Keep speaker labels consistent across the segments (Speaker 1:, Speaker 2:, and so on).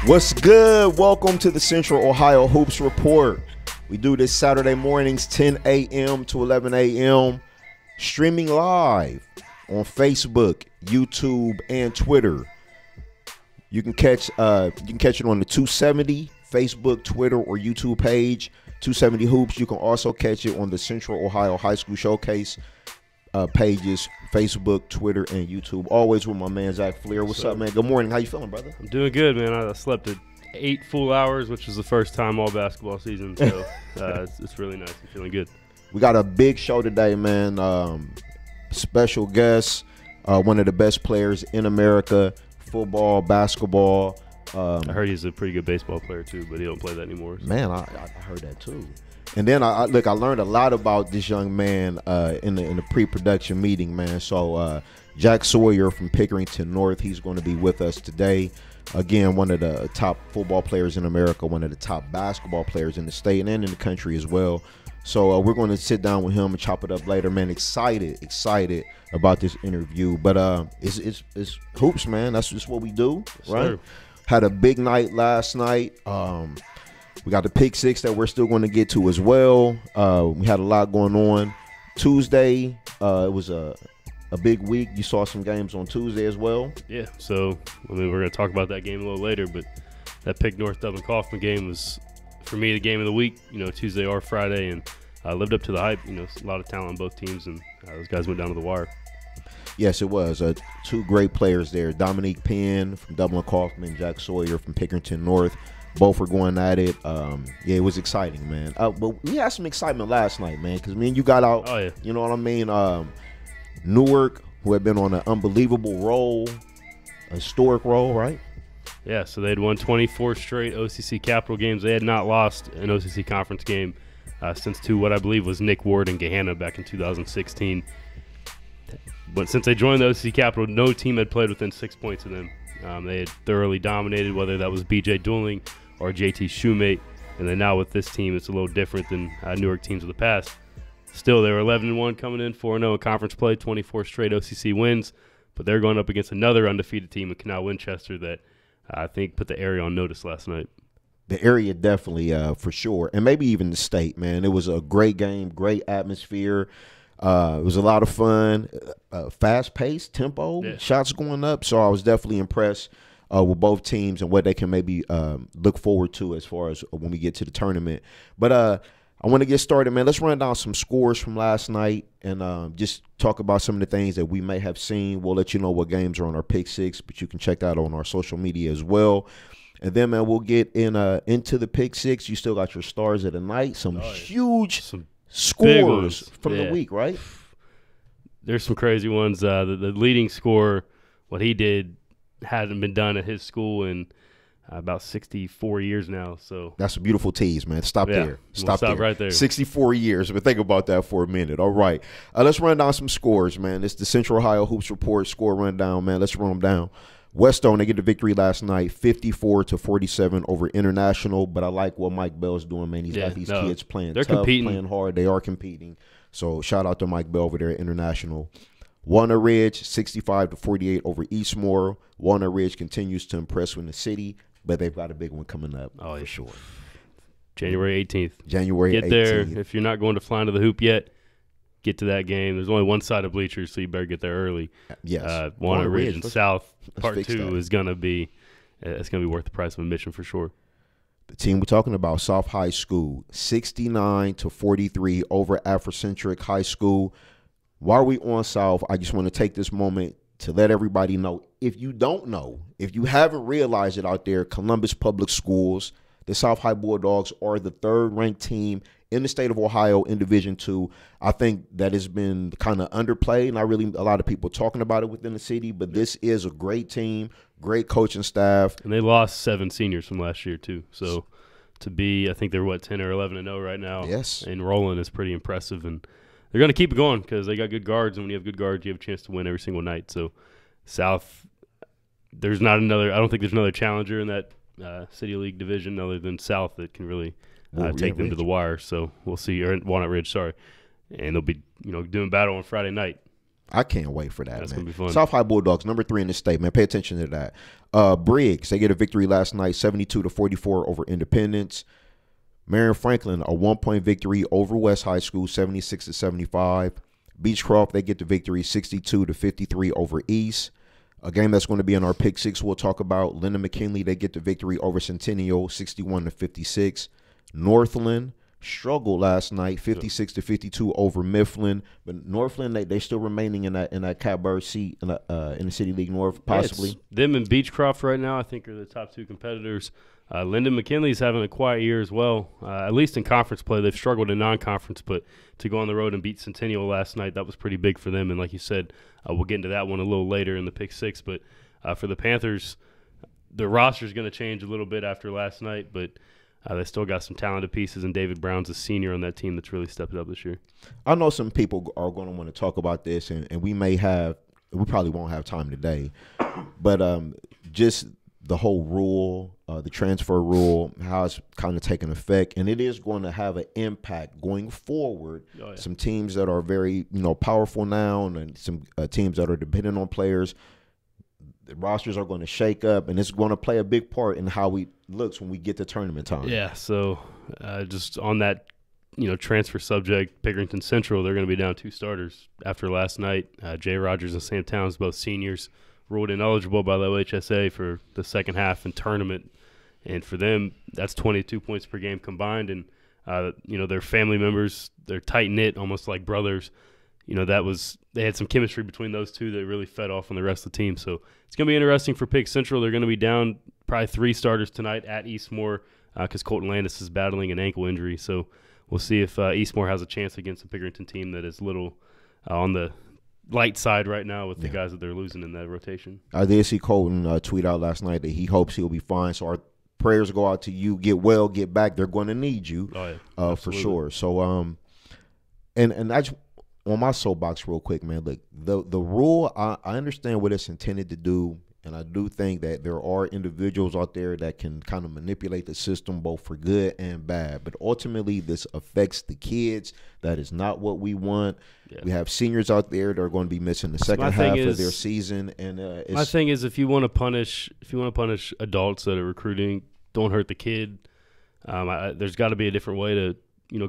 Speaker 1: What's good? Welcome to the Central Ohio Hoops Report. We do this Saturday mornings, 10 a.m. to 11 a.m. Streaming live on Facebook, YouTube, and Twitter. You can catch it on the 270 Facebook, Twitter, or YouTube page. 270 Hoops. You can also catch it on the Central Ohio High School Showcase pages, Facebook, Twitter, and YouTube. Always with my man Zach Fleer. What's up, man? Good morning. How you feeling, brother?
Speaker 2: I'm doing good, man. I slept at 8 full hours, which was the first time all basketball season. So it's really nice. I'm feeling good. We
Speaker 1: got a big show today, man. Special guest, one of the best players in America, football, basketball.
Speaker 2: I heard he's a pretty good baseball player too, but he don't play that anymore. So.
Speaker 1: Man, I heard that too. And then I learned a lot about this young man in the pre-production meeting, man. So Jack Sawyer from Pickerington North, he's going to be with us today. Again, one of the top football players in America, one of the top basketball players in the state and in the country as well. So we're going to sit down with him and chop it up later, man. Excited about this interview. But it's hoops, man. That's just what we do, yes, right? Sir. Had a big night last night. We got the pick six that we're still going to get to as well. We had a lot going on. Tuesday, it was a big week. You saw some games on Tuesday as well.
Speaker 2: Yeah, so we're going to talk about that game a little later, but that Pick North Dublin Kaufman game was, for me, the game of the week, Tuesday or Friday, and lived up to the hype. A lot of talent on both teams, and those guys went down to the wire.
Speaker 1: Yes, it was. Two great players there. Dominique Penn from Dublin Kaufman, Jack Sawyer from Pickerington North. Both were going at it. It was exciting, man. But we had some excitement last night, man, because me and you got out.
Speaker 2: Oh, yeah.
Speaker 1: You know what I mean? Newark, who had been on an unbelievable roll, a historic roll, right?
Speaker 2: Yeah, so they had won 24 straight OCC Capital games. They had not lost an OCC conference game since what I believe was Nick Ward and Gahanna back in 2016. But since they joined the OCC Capital, no team had played within 6 points of them. They had thoroughly dominated, whether that was BJ Dooling or JT Shoemate. And then now with this team, it's a little different than Newark teams of the past. Still, they were 11-1 coming in, 4-0 in conference play, 24 straight OCC wins. But they're going up against another undefeated team in Canal, Winchester, that I think put the area on notice last night.
Speaker 1: The area definitely, for sure. And maybe even the state, man. It was a great game, great atmosphere. It was a lot of fun, fast-paced, tempo, yeah. Shots going up. So I was definitely impressed with both teams and what they can maybe look forward to as far as when we get to the tournament. But I want to get started, man. Let's run down some scores from last night and just talk about some of the things that we may have seen. We'll let you know what games are on our Pick Six, but you can check that out on our social media as well. And then, man, we'll get into the Pick Six. You still got your stars of the night, some huge scores from the week, right?
Speaker 2: There's some crazy ones. The leading scorer, what he did hadn't been done at his school in about 64 years now. So
Speaker 1: that's a beautiful tease, man. Stop there.
Speaker 2: Stop right there.
Speaker 1: 64 years. But think about that for a minute. All right. Let's run down some scores, man. It's the Central Ohio Hoops Report score rundown, man. Let's run them down. Westone, they get the victory last night, 54-47 over International. But I like what Mike Bell's doing, man. He's got these kids playing tough, playing hard. They are competing. So shout out to Mike Bell over there at International. Walnut Ridge, 65-48 over Eastmoor. Walnut Ridge continues to impress in the city, but they've got a big one coming up for sure.
Speaker 2: January 18th.
Speaker 1: Get
Speaker 2: there. If you're not going to Flying to the Hoop yet, get to that game. There's only one side of bleachers, so you better get there early.
Speaker 1: Yes.
Speaker 2: Walnut Ridge and South Part 2 is going to be worth the price of admission for sure.
Speaker 1: The team we're talking about, South High School, 69-43 over Afrocentric High School. While we on South, I just want to take this moment to let everybody know, if you don't know, if you haven't realized it out there, Columbus Public Schools, the South High Bulldogs are the third-ranked team in the state of Ohio in Division II. I think that has been kind of underplayed, not really a lot of people talking about it within the city, but this is a great team, great coaching staff.
Speaker 2: And they lost 7 seniors from last year too. So to be, I think they're 10 or 11-0 right now.
Speaker 1: Yes.
Speaker 2: And rolling is pretty impressive, and they're going to keep it going because they got good guards, and when you have good guards, you have a chance to win every single night. So South, I don't think there's another challenger in that City League division other than South that can really take them to the wire. So we'll see. Or Walnut Ridge, sorry. And they'll be doing battle on Friday night.
Speaker 1: I can't wait for that,
Speaker 2: That's
Speaker 1: man.
Speaker 2: gonna be fun.
Speaker 1: South High Bulldogs, number 3 in the state, man. Pay attention to that. Briggs, they get a victory last night, 72-44 over Independence. Marion Franklin, a 1-point victory over West High School, 76-75. Beechcroft, they get the victory, 62-53 over East. A game that's going to be in our pick 6 we'll talk about. Lyndon McKinley, they get the victory over Centennial, 61-56. Northland struggled last night, 56-52 over Mifflin. But Northland, they still remaining in that catbird seat in the City League North, possibly.
Speaker 2: Yeah, them and Beechcroft right now, I think, are the top 2 competitors. Lyndon McKinley's having a quiet year as well. At least in conference play, they've struggled in non-conference, but to go on the road and beat Centennial last night, that was pretty big for them. And like you said, we'll get into that one a little later in the pick 6. But for the Panthers, the roster's going to change a little bit after last night, but they still got some talented pieces, and David Brown's a senior on that team that's really stepped up this year.
Speaker 1: I know some people are going to want to talk about this, and we probably won't have time today, but just the whole rule, the transfer rule, how it's kind of taking effect, and it is going to have an impact going forward. Oh, yeah. Some teams that are very, powerful now, and some teams that are dependent on players, the rosters are going to shake up, and it's going to play a big part in how it looks when we get to tournament time.
Speaker 2: Yeah, so just on that, transfer subject, Pickerington Central, they're going to be down 2 starters after last night. Jay Rogers and Sam Towns, both seniors, ruled ineligible by the OHSA for the second half and tournament. And for them, that's 22 points per game combined. And, their family members, they're tight-knit, almost like brothers. They had some chemistry between those two that really fed off on the rest of the team. So it's going to be interesting for Pick Central. They're going to be down probably 3 starters tonight at Eastmore because Colton Landis is battling an ankle injury. So we'll see if Eastmore has a chance against the Pickerington team that is little on the light side right now with the guys that they're losing in that rotation.
Speaker 1: I did see Colton tweet out last night that he hopes he'll be fine. So our prayers go out to you. Get well, get back. They're going to need you for sure. So, and that's on my soapbox real quick, man. Look, the rule, I understand what it's intended to do, and I do think that there are individuals out there that can kind of manipulate the system both for good and bad. But ultimately, this affects the kids. That is not what we want. Yeah. We have seniors out there that are going to be missing the second half of their season. And
Speaker 2: my thing is, if you want to punish adults that are recruiting, don't hurt the kid. There's got to be a different way to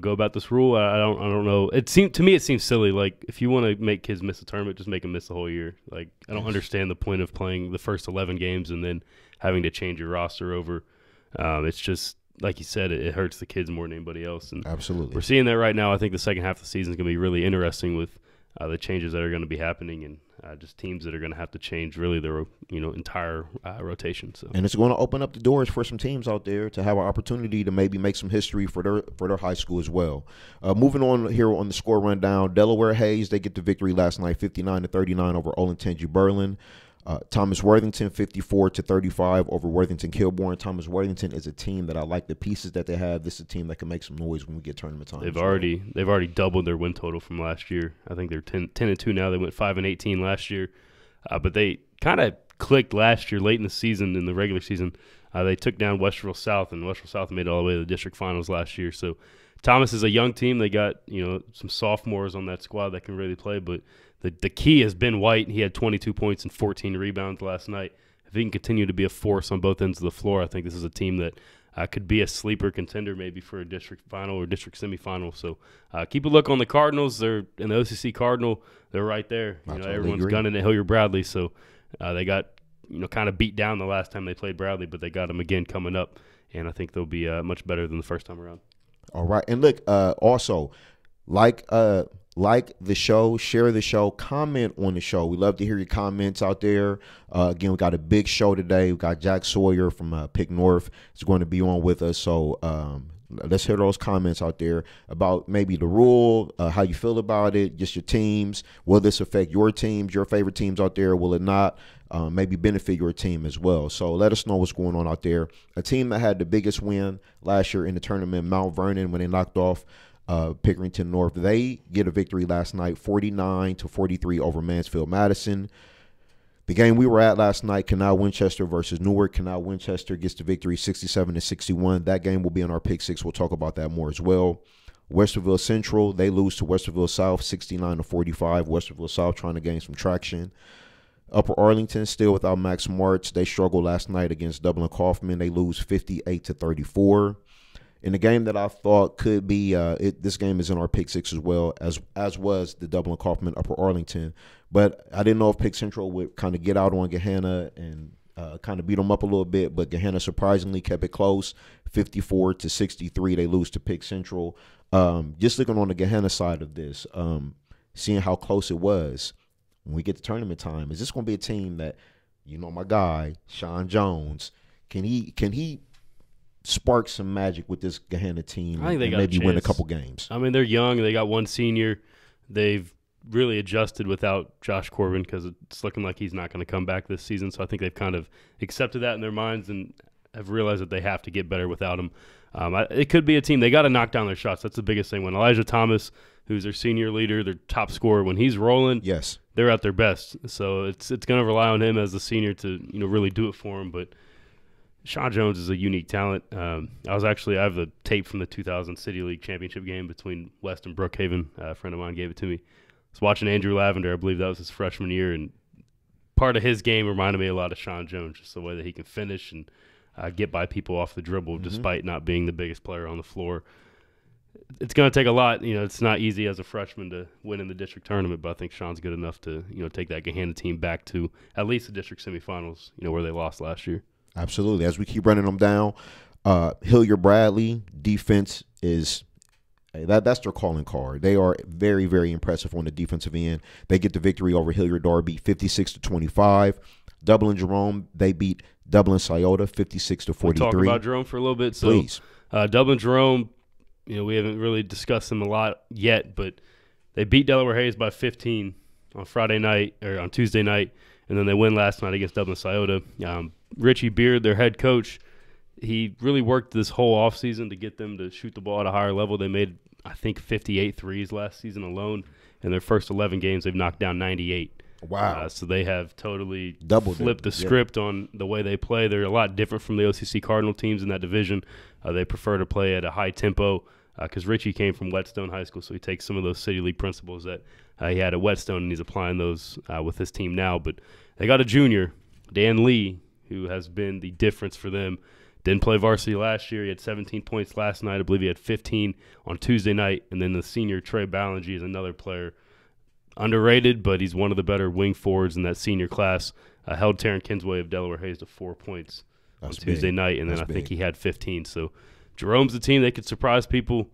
Speaker 2: go about this rule. I don't know. To me it seems silly. Like, if you want to make kids miss a tournament, just make them miss the whole year. Like, I don't understand the point of playing the first 11 games and then having to change your roster over. It's just, like you said, it hurts the kids more than anybody else. And
Speaker 1: absolutely,
Speaker 2: we're seeing that right now. I think the second half of the season is going to be really interesting with the changes that are going to be happening, and just teams that are going to have to change really their entire rotation. So, and
Speaker 1: it's going to open up the doors for some teams out there to have an opportunity to maybe make some history for their high school as well. Moving on here on the score rundown, Delaware Hayes, they get the victory last night, 59-39 over Olentangy Berlin. Thomas Worthington, 54-35 over Worthington Kilbourne. Thomas Worthington is a team that I like the pieces that they have. This is a team that can make some noise when we get tournament time.
Speaker 2: They've already doubled their win total from last year. I think they're 10-2 now. They went 5-18 last year, but they kind of clicked last year late in the season, in the regular season. They took down Westerville South, and Westerville South made it all the way to the district finals last year. So Thomas is a young team. They got some sophomores on that squad that can really play, but the key has been White. He had 22 points and 14 rebounds last night. If he can continue to be a force on both ends of the floor, I think this is a team that could be a sleeper contender maybe for a district final or district semifinal. So keep a look on the Cardinals. They're in the OCC Cardinal. They're right there. Everyone's gunning at Hilliard Bradley. So they got kind of beat down the last time they played Bradley, but they got them again coming up, and I think they'll be much better than the first time around.
Speaker 1: All right, and look, also like the show, share the show, comment on the show. We love to hear your comments out there. Again, we got a big show today. We got Jack Sawyer from Pick North is going to be on with us. So let's hear those comments out there about maybe the rule, how you feel about it, just your teams. Will this affect your teams, your favorite teams out there? Will it not? Maybe benefit your team as well. So let us know what's going on out there. A team that had the biggest win last year in the tournament, Mount Vernon, when they knocked off Pickerington North, they get a victory last night, 49-43 over Mansfield-Madison. The game we were at last night, Canal Winchester versus Newark. Canal Winchester gets the victory, 67-61. That game will be in our pick 6. We'll talk about that more as well. Westerville Central, they lose to Westerville South 69-45. Westerville South trying to gain some traction. Upper Arlington still without Max Martz. They struggled last night against Dublin Kaufman. They lose 58-34. In a game that I thought could be, this game is in our pick six as well, as was the Dublin Kaufman Upper Arlington. But I didn't know if Pick Central would kind of get out on Gahanna and kind of beat them up a little bit. But Gahanna surprisingly kept it close, 54-63. They lose to Pick Central. Just looking on the Gahanna side of this, seeing how close it was when we get to tournament time, is this going to be a team that, my guy Sean Jones, can he spark some magic with this Gahanna team?
Speaker 2: I think they got
Speaker 1: maybe win a couple games.
Speaker 2: I mean, they're young. They got one senior. They've really adjusted without Josh Corbin because it's looking like he's not going to come back this season. So I think they've kind of accepted that in their minds and have realized that they have to get better without him. It could be a team. They got to knock down their shots. That's the biggest thing. When Elijah Thomas, who's their senior leader, their top scorer, when he's rolling,
Speaker 1: yes,
Speaker 2: they're at their best. So it's going to rely on him as the senior to really do it for him. But Sean Jones is a unique talent. I have the tape from the 2000 City League Championship game between West and Brookhaven. A friend of mine gave it to me. I was watching Andrew Lavender. I believe that was his freshman year, and part of his game reminded me a lot of Sean Jones, just the way that he can finish and get by people off the dribble despite not being the biggest player on the floor. It's going to take a lot. It's not easy as a freshman to win in the district tournament, but I think Sean's good enough to take that Gahanna team back to at least the district semifinals, where they lost last year.
Speaker 1: Absolutely. As we keep running them down, Hilliard Bradley defense is that's their calling card. They are very, very impressive on the defensive end. They get the victory over Hilliard Darby 56-25. Dublin Jerome, they beat Dublin Scioto 56-43.
Speaker 2: We'll talk about Jerome for a little bit. So,
Speaker 1: please.
Speaker 2: Dublin Jerome, we haven't really discussed them a lot yet, but they beat Delaware Hayes by 15 on Friday night or on Tuesday night, and then they win last night against Dublin Scioto. Richie Beard, their head coach, he really worked this whole offseason to get them to shoot the ball at a higher level. They made, I think, 58 threes last season alone. In their first 11 games, they've knocked down 98.
Speaker 1: Wow.
Speaker 2: So they have totally
Speaker 1: Doubled
Speaker 2: flipped the script on the way they play. They're a lot different from the OCC Cardinal teams in that division. They prefer to play at a high tempo because Richie came from Whetstone High School, so he takes some of those City League principles that he had at Whetstone, and he's applying those with his team now. But they got a junior, Dan Lee, who has been the difference for them. Didn't play varsity last year. He had 17 points last night. I believe he had 15 on Tuesday night. And then the senior, Trey Ballingy, is another player. Underrated, but he's one of the better wing forwards in that senior class. Held Taryn Kinsway of Delaware Hayes to 4 points on Tuesday night, and then I think he had 15. So Jerome's the team. They could surprise people.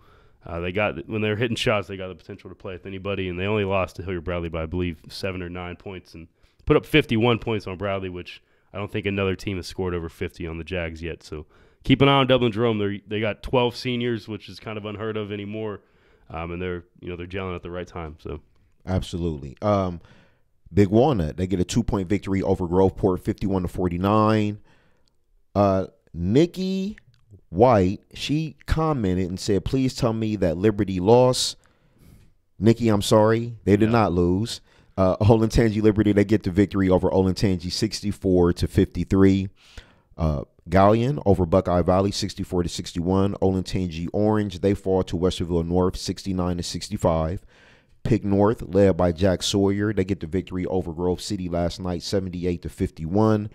Speaker 2: When they're hitting shots, they got the potential to play with anybody, and they only lost to Hilliard Bradley by, I believe, 7 or 9 points and put up 51 points on Bradley, which I don't think another team has scored over 50 on the Jags yet. So keep an eye on Dublin Jerome. They got 12 seniors, which is kind of unheard of anymore, and they're gelling at the right time. So.
Speaker 1: Absolutely. Big Walnut, they get a 2-point victory over Groveport, 51-49. Nikki White, she commented and said, "Please tell me that Liberty lost." Nikki, I'm sorry. They did not lose. Olentangy Liberty, they get the victory over Olentangy 64-53. Galleon over Buckeye Valley 64-61. Olentangy Orange, they fall to Westerville North 69-65. Pick North, led by Jack Sawyer, they get the victory over Grove City last night, 78-51.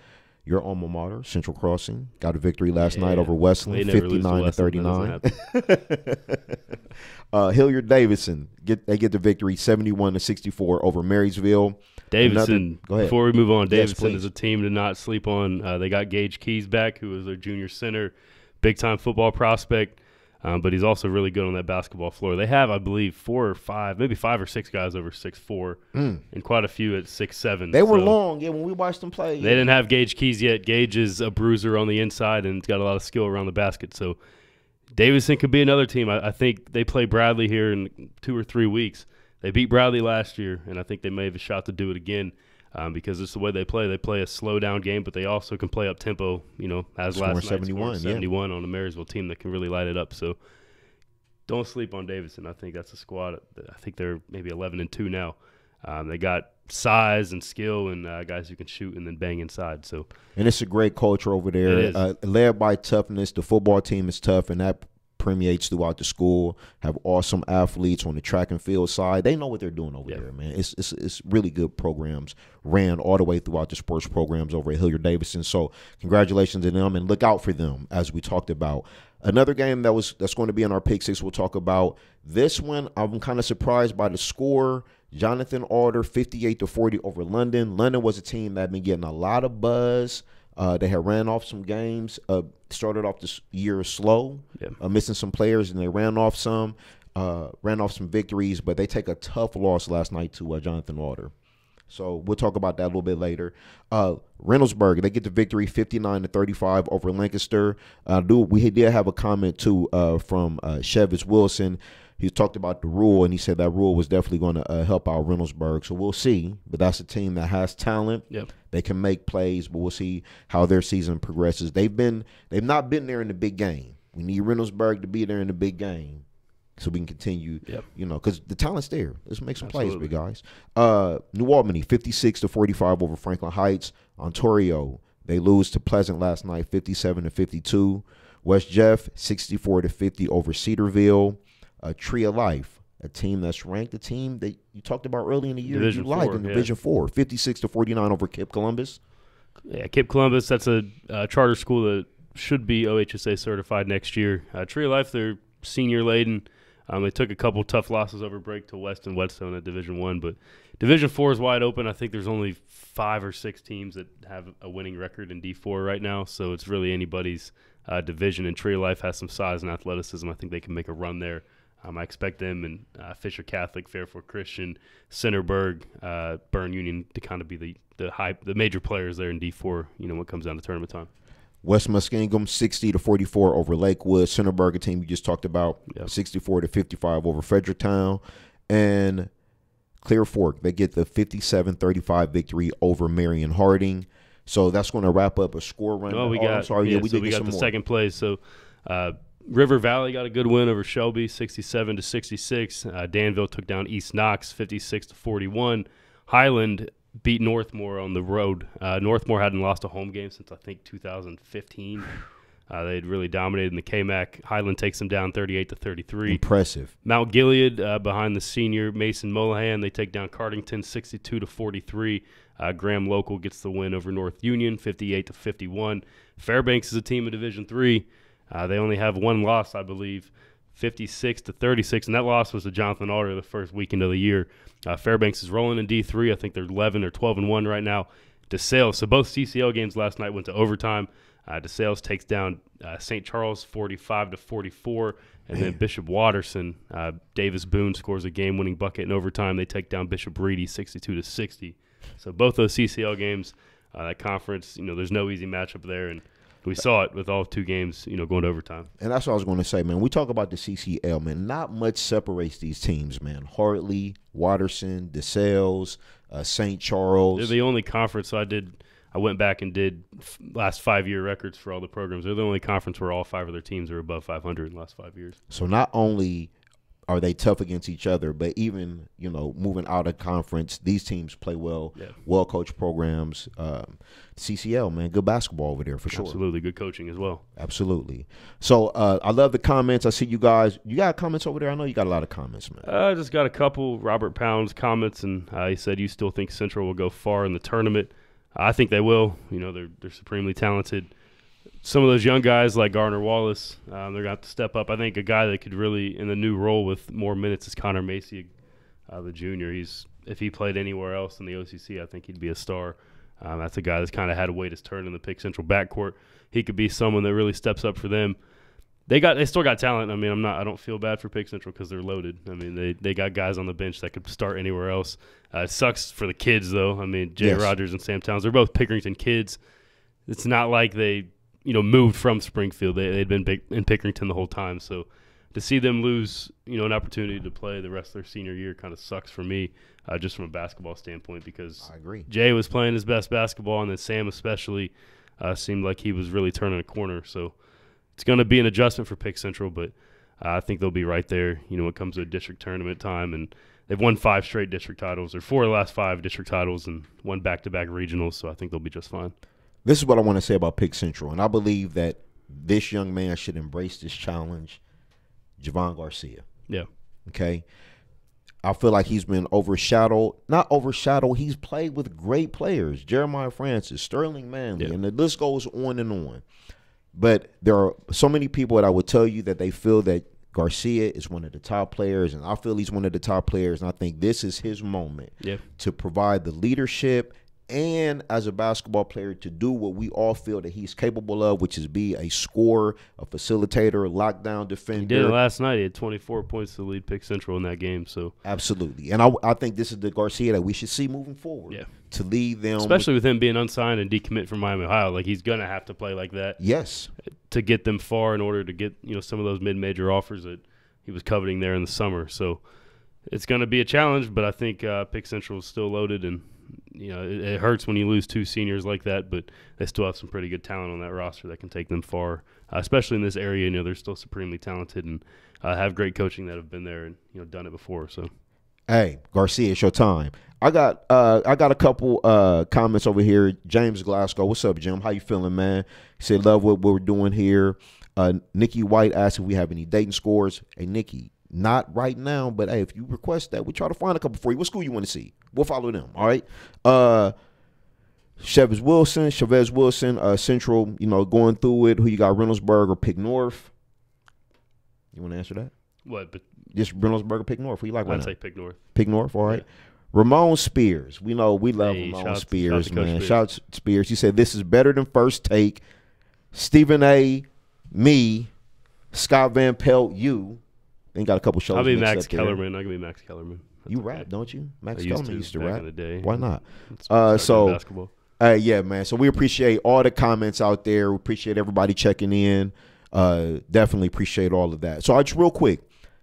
Speaker 1: Your alma mater, Central Crossing, got a victory last night over Westland, 59-39. Hilliard Davidson, they get the victory, 71-64 over Marysville.
Speaker 2: Davidson, before we move on, Davidson
Speaker 1: yes,
Speaker 2: is a team to not sleep on. They got Gage Keys back, who was their junior center, big-time football prospect. But he's also really good on that basketball floor. They have, I believe, 4 or 5, maybe 5 or 6 guys over 6'4", and quite a few at 6'7".
Speaker 1: They were long, when we watched them play.
Speaker 2: They didn't have Gage Keys yet. Gage is a bruiser on the inside and he's got a lot of skill around the basket. So Davidson could be another team. I think they play Bradley here in 2 or 3 weeks. They beat Bradley last year, and I think they may have a shot to do it again. Because it's the way they play. They play a slow-down game, but they also can play up-tempo, as last night, 71 on a Marysville team that can really light it up. So don't sleep on Davidson. I think that's a squad. I think they're maybe 11-2 now. They got size and skill and guys who can shoot and then bang inside. And
Speaker 1: it's a great culture over there, led by toughness. The football team is tough, and that permeates throughout the school, have awesome athletes on the track and field side. They know what they're doing over there, man. It's really good programs ran all the way throughout the sports programs over at Hilliard-Davidson. So congratulations to them, and look out for them, as we talked about. Another game that's going to be in our Pick Six we'll talk about. This one, I'm kind of surprised by the score. Jonathan Alder, 58-40 over London. London was a team that had been getting a lot of buzz. They had ran off some games, started off this year slow, missing some players, and they ran off some victories, but they take a tough loss last night to Jonathan Alder. So we'll talk about that a little bit later. Reynoldsburg, they get the victory 59-35 over Lancaster. We did have a comment, too, from Chevis Wilson. He talked about the rule, and he said that rule was definitely going to help out Reynoldsburg. So we'll see. But that's a team that has talent.
Speaker 2: Yep.
Speaker 1: They can make plays, but we'll see how their season progresses. They've not been there in the big game. We need Reynoldsburg to be there in the big game so we can continue, because the talent's there. Let's make some plays, big guys. New Albany, 56-45 over Franklin Heights. Ontario, they lose to Pleasant last night, 57-52. West Jeff, 64-50 over Cedarville. Tree of Life, a team that's ranked, a team that you talked about early in the year.
Speaker 2: Division 4,
Speaker 1: in Division 4, 56-49 over Cape Columbus.
Speaker 2: Yeah, Cape Columbus, that's a charter school that should be OHSA certified next year. Tree of Life, they're senior laden. They took a couple tough losses over break to Weston Whetstone at Division 1, but Division 4 is wide open. I think there's only 5 or 6 teams that have a winning record in D4 right now, so it's really anybody's division, and Tree of Life has some size and athleticism. I think they can make a run there. I expect them and Fisher Catholic, Fairfield Christian, Centerburg, Byrne Union to kind of be the major players there in D4, when it comes down to tournament time.
Speaker 1: West Muskingum, 60-44 over Lakewood. Centerburg, a team you just talked about, 64-55 over Fredericktown. And Clear Fork, they get the 57-35 victory over Marion Harding. So that's going to wrap up a score run.
Speaker 2: Oh, we got the second place. So River Valley got a good win over Shelby, 67-66. Danville took down East Knox, 56-41. Highland beat Northmore on the road. Northmore hadn't lost a home game since, I think, 2015. They'd really dominated in the KMAC. Highland takes them down 38-33.
Speaker 1: Impressive.
Speaker 2: Mount Gilead behind the senior Mason Molahan. They take down Cardington 62-43. Graham Local gets the win over North Union, 58-51. Fairbanks is a team in Division III. They only have one loss, I believe, 56-36, and that loss was to Jonathan Alder the first weekend of the year. Fairbanks is rolling in D3. I think they're 11 or 12-1 right now. DeSales, so both CCL games last night went to overtime. DeSales takes down St. Charles 45-44, and then Bishop Watterson, Davis Boone scores a game-winning bucket in overtime. They take down Bishop Reedy 62-60. So both those CCL games, that conference, there's no easy matchup there, and we saw it with all 2 games, going to overtime. And
Speaker 1: that's what I was going to say, man. We talk about the CCL, man. Not much separates these teams, man. Hartley, Watterson, DeSales, St. Charles.
Speaker 2: They're the only conference. So I went back and did last 5-year records for all the programs. They're the only conference where all 5 of their teams are above 500 in the last 5 years.
Speaker 1: So not only are they tough against each other, but even, moving out of conference, these teams play well, well-coached programs. CCL, man, good basketball over there for sure.
Speaker 2: Absolutely, good coaching as well.
Speaker 1: Absolutely. So I love the comments. I see you guys. You got comments over there? I know you got a lot of comments, man.
Speaker 2: I just got a couple. Robert Pound's comments, and he said you still think Central will go far in the tournament. I think they will. They're supremely talented. Some of those young guys like Garner Wallace, they're going to have to step up. I think a guy that could really, in the new role with more minutes, is Connor Macy, the junior. If he played anywhere else in the OCC, I think he'd be a star. That's a guy that's kind of had to wait his turn in the Pick Central backcourt. He could be someone that really steps up for them. They still got talent. I mean, I don't feel bad for Pick Central because they're loaded. I mean, they got guys on the bench that could start anywhere else. It sucks for the kids though. I mean, Jay Rogers and Sam Towns, they're both Pickerington kids. It's not like they moved from Springfield. They'd been in Pickerington the whole time. So to see them lose, an opportunity to play the rest of their senior year kind of sucks for me, just from a basketball standpoint, because
Speaker 1: I agree.
Speaker 2: Jay was playing his best basketball, and then Sam especially seemed like he was really turning a corner. So it's going to be an adjustment for Pick Central, but I think they'll be right there, when it comes to a district tournament time. And they've won 5 straight district titles, or 4 of the last 5 district titles, and 1 back-to-back regionals, so I think they'll be just fine.
Speaker 1: This is what I want to say about Pick Central, and I believe that this young man should embrace this challenge Javon Garcia.
Speaker 2: Yeah.
Speaker 1: Okay. I feel like he's been overshadowed. Not overshadowed. He's played with great players. Jeremiah Francis, Sterling Manley, and the list goes on and on. But there are so many people that I would tell you that they feel that Garcia is one of the top players, and I feel he's one of the top players, and I think this is his moment to provide the leadership and as a basketball player to do what we all feel that he's capable of, which is be a scorer, a facilitator, lockdown defender.
Speaker 2: He did it last night. He had 24 points to lead Pick Central in that game. So
Speaker 1: absolutely. And I think this is the Garcia that we should see moving forward.
Speaker 2: Yeah.
Speaker 1: To lead them.
Speaker 2: Especially with him being unsigned and decommit from Miami, Ohio. Like, he's going to have to play like that.
Speaker 1: Yes.
Speaker 2: To get them far in order to get, some of those mid-major offers that he was coveting there in the summer. So it's going to be a challenge, but I think Pick Central is still loaded, and it hurts when you lose two seniors like that, but they still have some pretty good talent on that roster that can take them far, especially in this area. They're still supremely talented and have great coaching that have been there and done it before. So,
Speaker 1: hey, Garcia, it's your time. I got a couple comments over here. James Glasgow, what's up, Jim? How you feeling, man? He said, love what we're doing here. Nikki White asked if we have any Dayton scores. Hey, Nikki, not right now, but hey, if you request that, we try to find a couple for you. What school you want to see? We'll follow them. All right. Chavez Wilson, Central. Going through it. Who you got? Reynoldsburg or Pick North? You want to answer that?
Speaker 2: What? But
Speaker 1: just Reynoldsburg or Pick North? Who you like?
Speaker 2: I'd say Pick North.
Speaker 1: Pick North. All right.
Speaker 2: Yeah.
Speaker 1: Ramon Spears. We love Ramon Spears, man. Shout out Spears. He said this is better than First Take. Stephen A. Me, Scott Van Pelt. You. Then got a couple shows.
Speaker 2: I'll be Max Kellerman. I can be Max Kellerman.
Speaker 1: That's you rap, don't you? Max Kellerman used to rap.
Speaker 2: In the day.
Speaker 1: Why not?
Speaker 2: Basketball.
Speaker 1: Yeah, man. So we appreciate all the comments out there. We appreciate everybody checking in. Definitely appreciate all of that. So just real quick,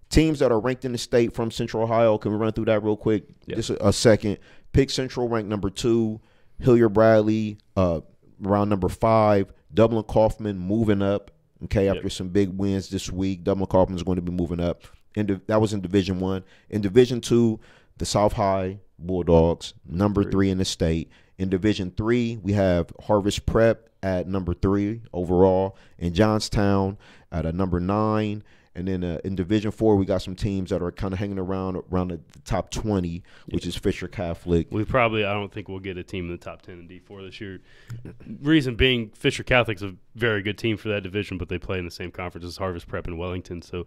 Speaker 1: teams that are ranked in the state from Central Ohio. Can we run through that real quick?
Speaker 2: Yeah.
Speaker 1: Just a second. Pick Central ranked number 2. Hilliard Bradley around number 5. Dublin Kaufman moving up. Okay, after some big wins this week, Dublin Kaufman is going to be moving up. That was in Division 1. In Division 2, the South High Bulldogs, number 3 in the state. In Division 3, we have Harvest Prep at number 3 overall, and Johnstown at a number 9. And then in Division 4, we got some teams that are kind of hanging around the top 20, which is Fisher Catholic.
Speaker 2: I don't think we'll get a team in the top 10 in D4 this year. Reason being, Fisher Catholic's a very good team for that division, but they play in the same conference as Harvest Prep and Wellington. So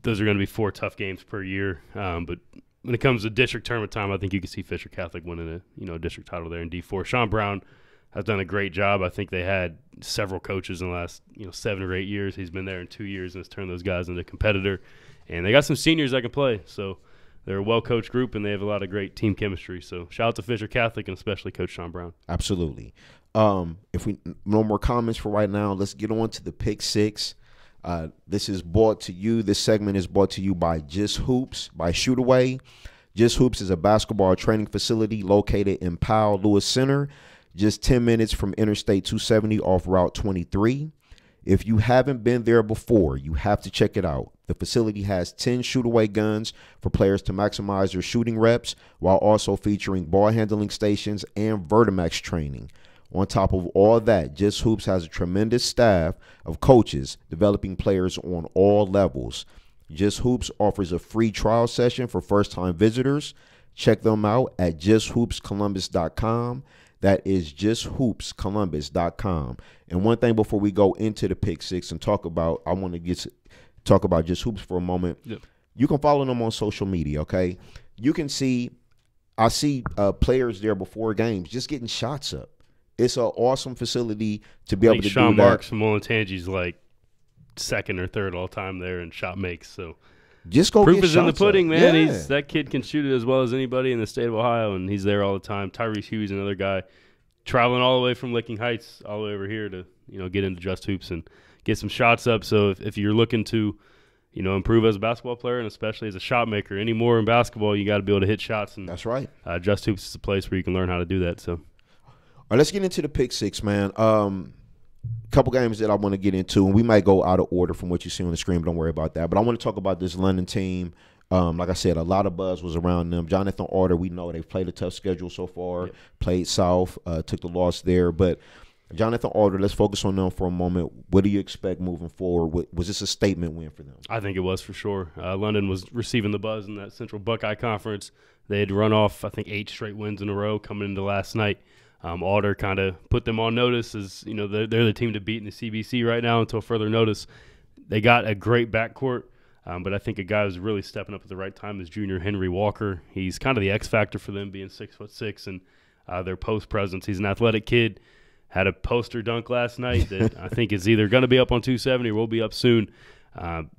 Speaker 2: those are going to be 4 tough games per year. But when it comes to district tournament time, I think you can see Fisher Catholic winning a district title there in D4. Sean Brown has done a great job. I think they had several coaches in the last 7 or 8 years. He's been there in 2 years and has turned those guys into a competitor. And they got some seniors that can play. So they're a well-coached group, and they have a lot of great team chemistry. So shout out to Fisher Catholic and especially Coach Sean Brown.
Speaker 1: Absolutely. If we no more comments for right now, let's get on to the Pick 6. This is brought to you. This segment is brought to you by Just Hoops, by Shoot Away. Just Hoops is a basketball training facility located in Powell Lewis Center, just 10 minutes from Interstate 270 off Route 23. If you haven't been there before, you have to check it out. The facility has 10 shoot-away guns for players to maximize their shooting reps, while also featuring ball handling stations and Vertimax training. On top of all that, Just Hoops has a tremendous staff of coaches developing players on all levels. Just Hoops offers a free trial session for first-time visitors. Check them out at justhoopscolumbus.com. That is justhoopscolumbus.com. And one thing before we go into the Pick 6 and talk about Just Hoops for a moment.
Speaker 2: Yep.
Speaker 1: You can follow them on social media, okay? You can see, I see players there before games just getting shots up. It's an awesome facility to be able to do that.
Speaker 2: Sean Marks from Olentangy's like second or third all time there in shot makes. So
Speaker 1: just go
Speaker 2: proof
Speaker 1: get
Speaker 2: is in the pudding,
Speaker 1: up.
Speaker 2: man.
Speaker 1: Yeah.
Speaker 2: That kid can shoot it as well as anybody in the state of Ohio, and he's there all the time. Tyrese Huey's another guy traveling all the way from Licking Heights all the way over here to get into Just Hoops and get some shots up. So if you're looking to improve as a basketball player and especially as a shot maker anymore in basketball, you got to be able to hit shots. And
Speaker 1: that's right.
Speaker 2: Just Hoops is a place where you can learn how to do that. So,
Speaker 1: all right, let's get into the Pick 6, man. Couple games that I want to get into, and we might go out of order from what you see on the screen, but don't worry about that. But I want to talk about this London team. Like I said, a lot of buzz was around them. Jonathan Arter, we know they've played a tough schedule so far, played South, took the loss there. But Jonathan Alder, let's focus on them for a moment. What do you expect moving forward? Was this a statement win for them?
Speaker 2: I think it was for sure. London was receiving the buzz in that Central Buckeye Conference. They had run off, I think, 8 straight wins in a row coming into last night. Alder kind of put them on notice as, you know, they're the team to beat in the CBC right now until further notice. They got a great backcourt, but I think a guy who's really stepping up at the right time is junior Henry Walker. He's kind of the X factor for them, being 6'6", and their post presence. He's an athletic kid. Had a poster dunk last night that I think is either going to be up on 270 or will be up soon.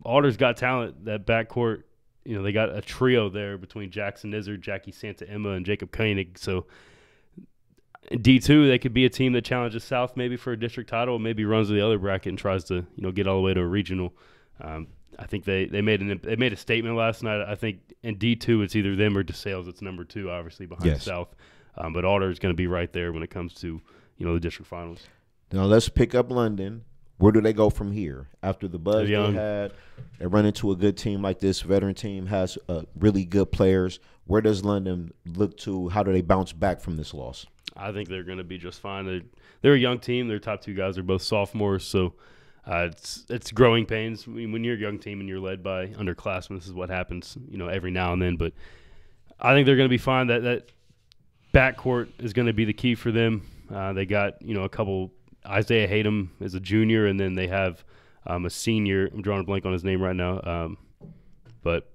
Speaker 2: Alder's got talent. That backcourt, you know, they got a trio there between Jackson Izzard, Jackie Santa Emma, and Jacob Koenig. So D2, they could be a team that challenges South maybe for a district title, maybe runs to the other bracket and tries to, you know, get all the way to a regional. I think they made a statement last night. I think in D2 it's either them or DeSales. It's number 2, obviously, behind South. But Alder is going to be right there when it comes to, you know, the district finals.
Speaker 1: Now let's pick up London. Where do they go from here? After the buzz they had, they run into a good team like this. Veteran team has really good players. Where does London look to? How do they bounce back from this loss?
Speaker 2: I think they're going to be just fine. They're a young team. Their top 2 guys are both sophomores, so it's growing pains. When you're a young team and you're led by underclassmen, this is what happens, you know, every now and then. But I think they're going to be fine. That backcourt is going to be the key for them. They got, you know, a couple. Isaiah Hayden is a junior, and then they have a senior. I'm drawing a blank on his name right now. But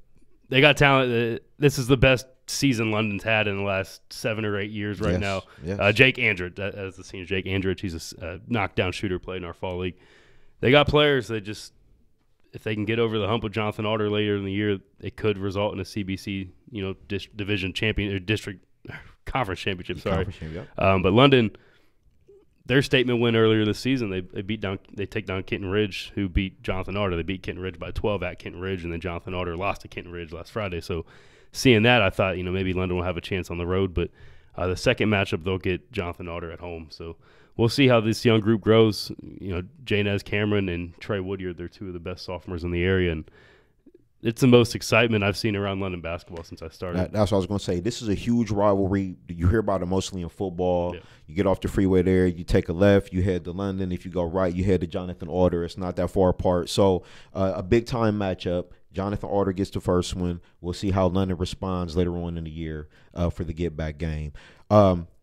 Speaker 2: they got talent. This is the best season London's had in the last 7 or 8 years right now. Yes. Jake Andrich, that's the senior. Jake Andrich, he's a knockdown shooter playing in our fall league. They got players that just, if they can get over the hump with Jonathan Alder later in the year, it could result in a CBC, you know, division champion or district conference championship. Sorry, but London, their statement win earlier this season, they take down Kenton Ridge, who beat Jonathan Alder. They beat Kenton Ridge by 12 at Kenton Ridge, and then Jonathan Alder lost to Kenton Ridge last Friday. So seeing that, I thought, you know, maybe London will have a chance on the road, but the second matchup they'll get Jonathan Alder at home. So we'll see how this young group grows. You know, Janez Cameron and Trey Woodyard, they're 2 of the best sophomores in the area, and it's the most excitement I've seen around London basketball since I started.
Speaker 1: That's what I was going to say. This is a huge rivalry. You hear about it mostly in football. Yeah. You get off the freeway there, you take a left, you head to London. If you go right, you head to Jonathan Alder. It's not that far apart. So a big-time matchup. Jonathan Alder gets the first one. We'll see how London responds later on in the year for the get-back game.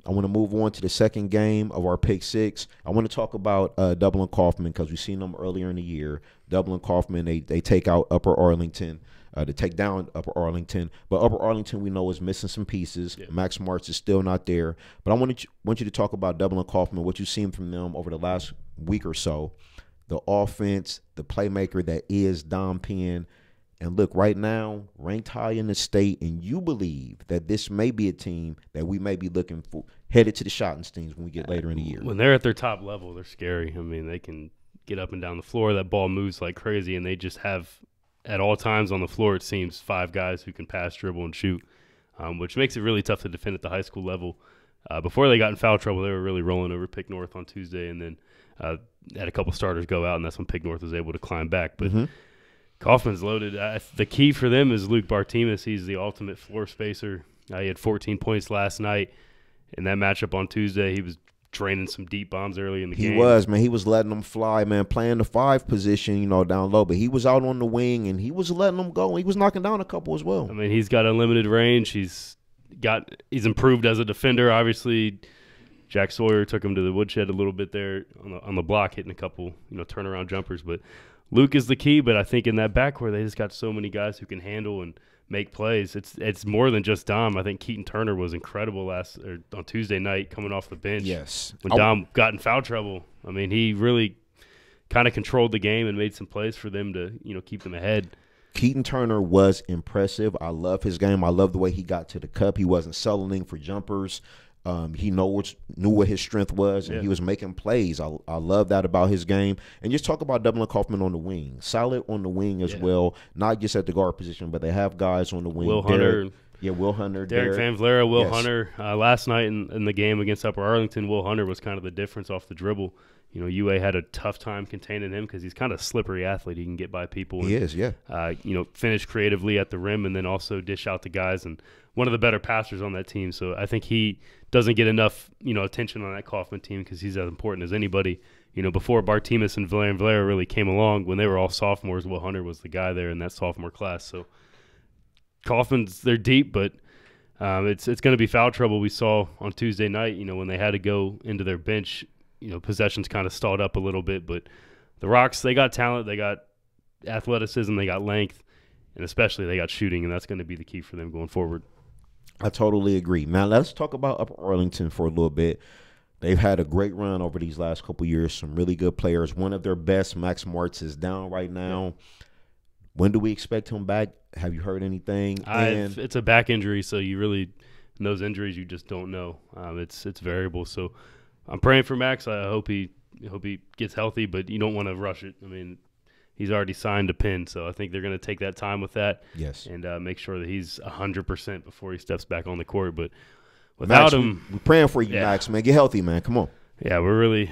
Speaker 1: I want to move on to the second game of our Pick 6. I want to talk about Dublin Kaufman because we've seen them earlier in the year. Dublin Kaufman, they take out Upper Arlington. To take down Upper Arlington. But Upper Arlington, we know, is missing some pieces. Yeah. Max Martz is still not there. But I want you to talk about Dublin Kaufman, what you've seen from them over the last week or so. The offense, the playmaker that is Dom Penn. And look, right now, ranked high in the state, and you believe that this may be a team that we may be looking for, headed to the Schottensteins when we get later in the year.
Speaker 2: When they're at their top level, they're scary. I mean, they can get up and down the floor. That ball moves like crazy, and they just have, at all times on the floor, it seems, 5 guys who can pass, dribble, and shoot, which makes it really tough to defend at the high school level. Before they got in foul trouble, they were really rolling over Pick North on Tuesday, and then had a couple starters go out, and that's when Pick North was able to climb back. But Kaufman's loaded. The key for them is Luke Bartimus. He's the ultimate floor spacer. He had 14 points last night. In that matchup on Tuesday, he was draining some deep bombs early in the game.
Speaker 1: He was, man. He was letting them fly, man, playing the 5 position, you know, down low. But he was out on the wing, and he was letting them go. He was knocking down a couple as well.
Speaker 2: I mean, he's got unlimited range. He's improved as a defender, obviously. Jack Sawyer took him to the woodshed a little bit there on the block, hitting a couple, you know, turnaround jumpers. But Luke is the key, but I think in that backcourt, they just got so many guys who can handle and make plays. It's more than just Dom. I think Keaton Turner was incredible on Tuesday night coming off the bench.
Speaker 1: Yes.
Speaker 2: When Dom got in foul trouble, I mean, he really kind of controlled the game and made some plays for them to, you know, keep them ahead.
Speaker 1: Keaton Turner was impressive. I love his game. I love the way he got to the cup. He wasn't settling for jumpers. He knew what his strength was, and he was making plays. I love that about his game. And just talk about Dublin Kaufman on the wing. Solid on the wing as well, not just at the guard position, but they have guys on the wing.
Speaker 2: Will Hunter.
Speaker 1: Will Hunter.
Speaker 2: Derrick Van Vlera, Will Hunter. Last night in the game against Upper Arlington, Will Hunter was kind of the difference off the dribble. UA had a tough time containing him because he's kind of a slippery athlete. He can get by people.
Speaker 1: He is, yeah.
Speaker 2: Finish creatively at the rim and then also dish out to guys, and one of the better passers on that team. So I think he doesn't get enough, attention on that Kaufman team because he's as important as anybody. Before Bartimus and Valera really came along, when they were all sophomores, Will Hunter was the guy there in that sophomore class. So they're deep, but it's going to be foul trouble. We saw on Tuesday night, when they had to go into their bench, possessions kind of stalled up a little bit. But the Rocks, they got talent, they got athleticism, they got length, and especially they got shooting, and that's going to be the key for them going forward.
Speaker 1: I totally agree. Now, let's talk about Upper Arlington for a little bit. They've had a great run over these last couple years, some really good players. One of their best, Max Martz, is down right now. When do we expect him back? Have you heard anything?
Speaker 2: It's a back injury, so you really – those injuries you just don't know. It's variable. So I'm praying for Max. I hope he gets healthy, but you don't want to rush it. I mean, he's already signed a pin, so I think they're going to take that time with that.
Speaker 1: Yes.
Speaker 2: And make sure that he's 100% before he steps back on the court. But without him –
Speaker 1: we're praying for you, Max, man. Get healthy, man. Come on.
Speaker 2: Yeah, we're really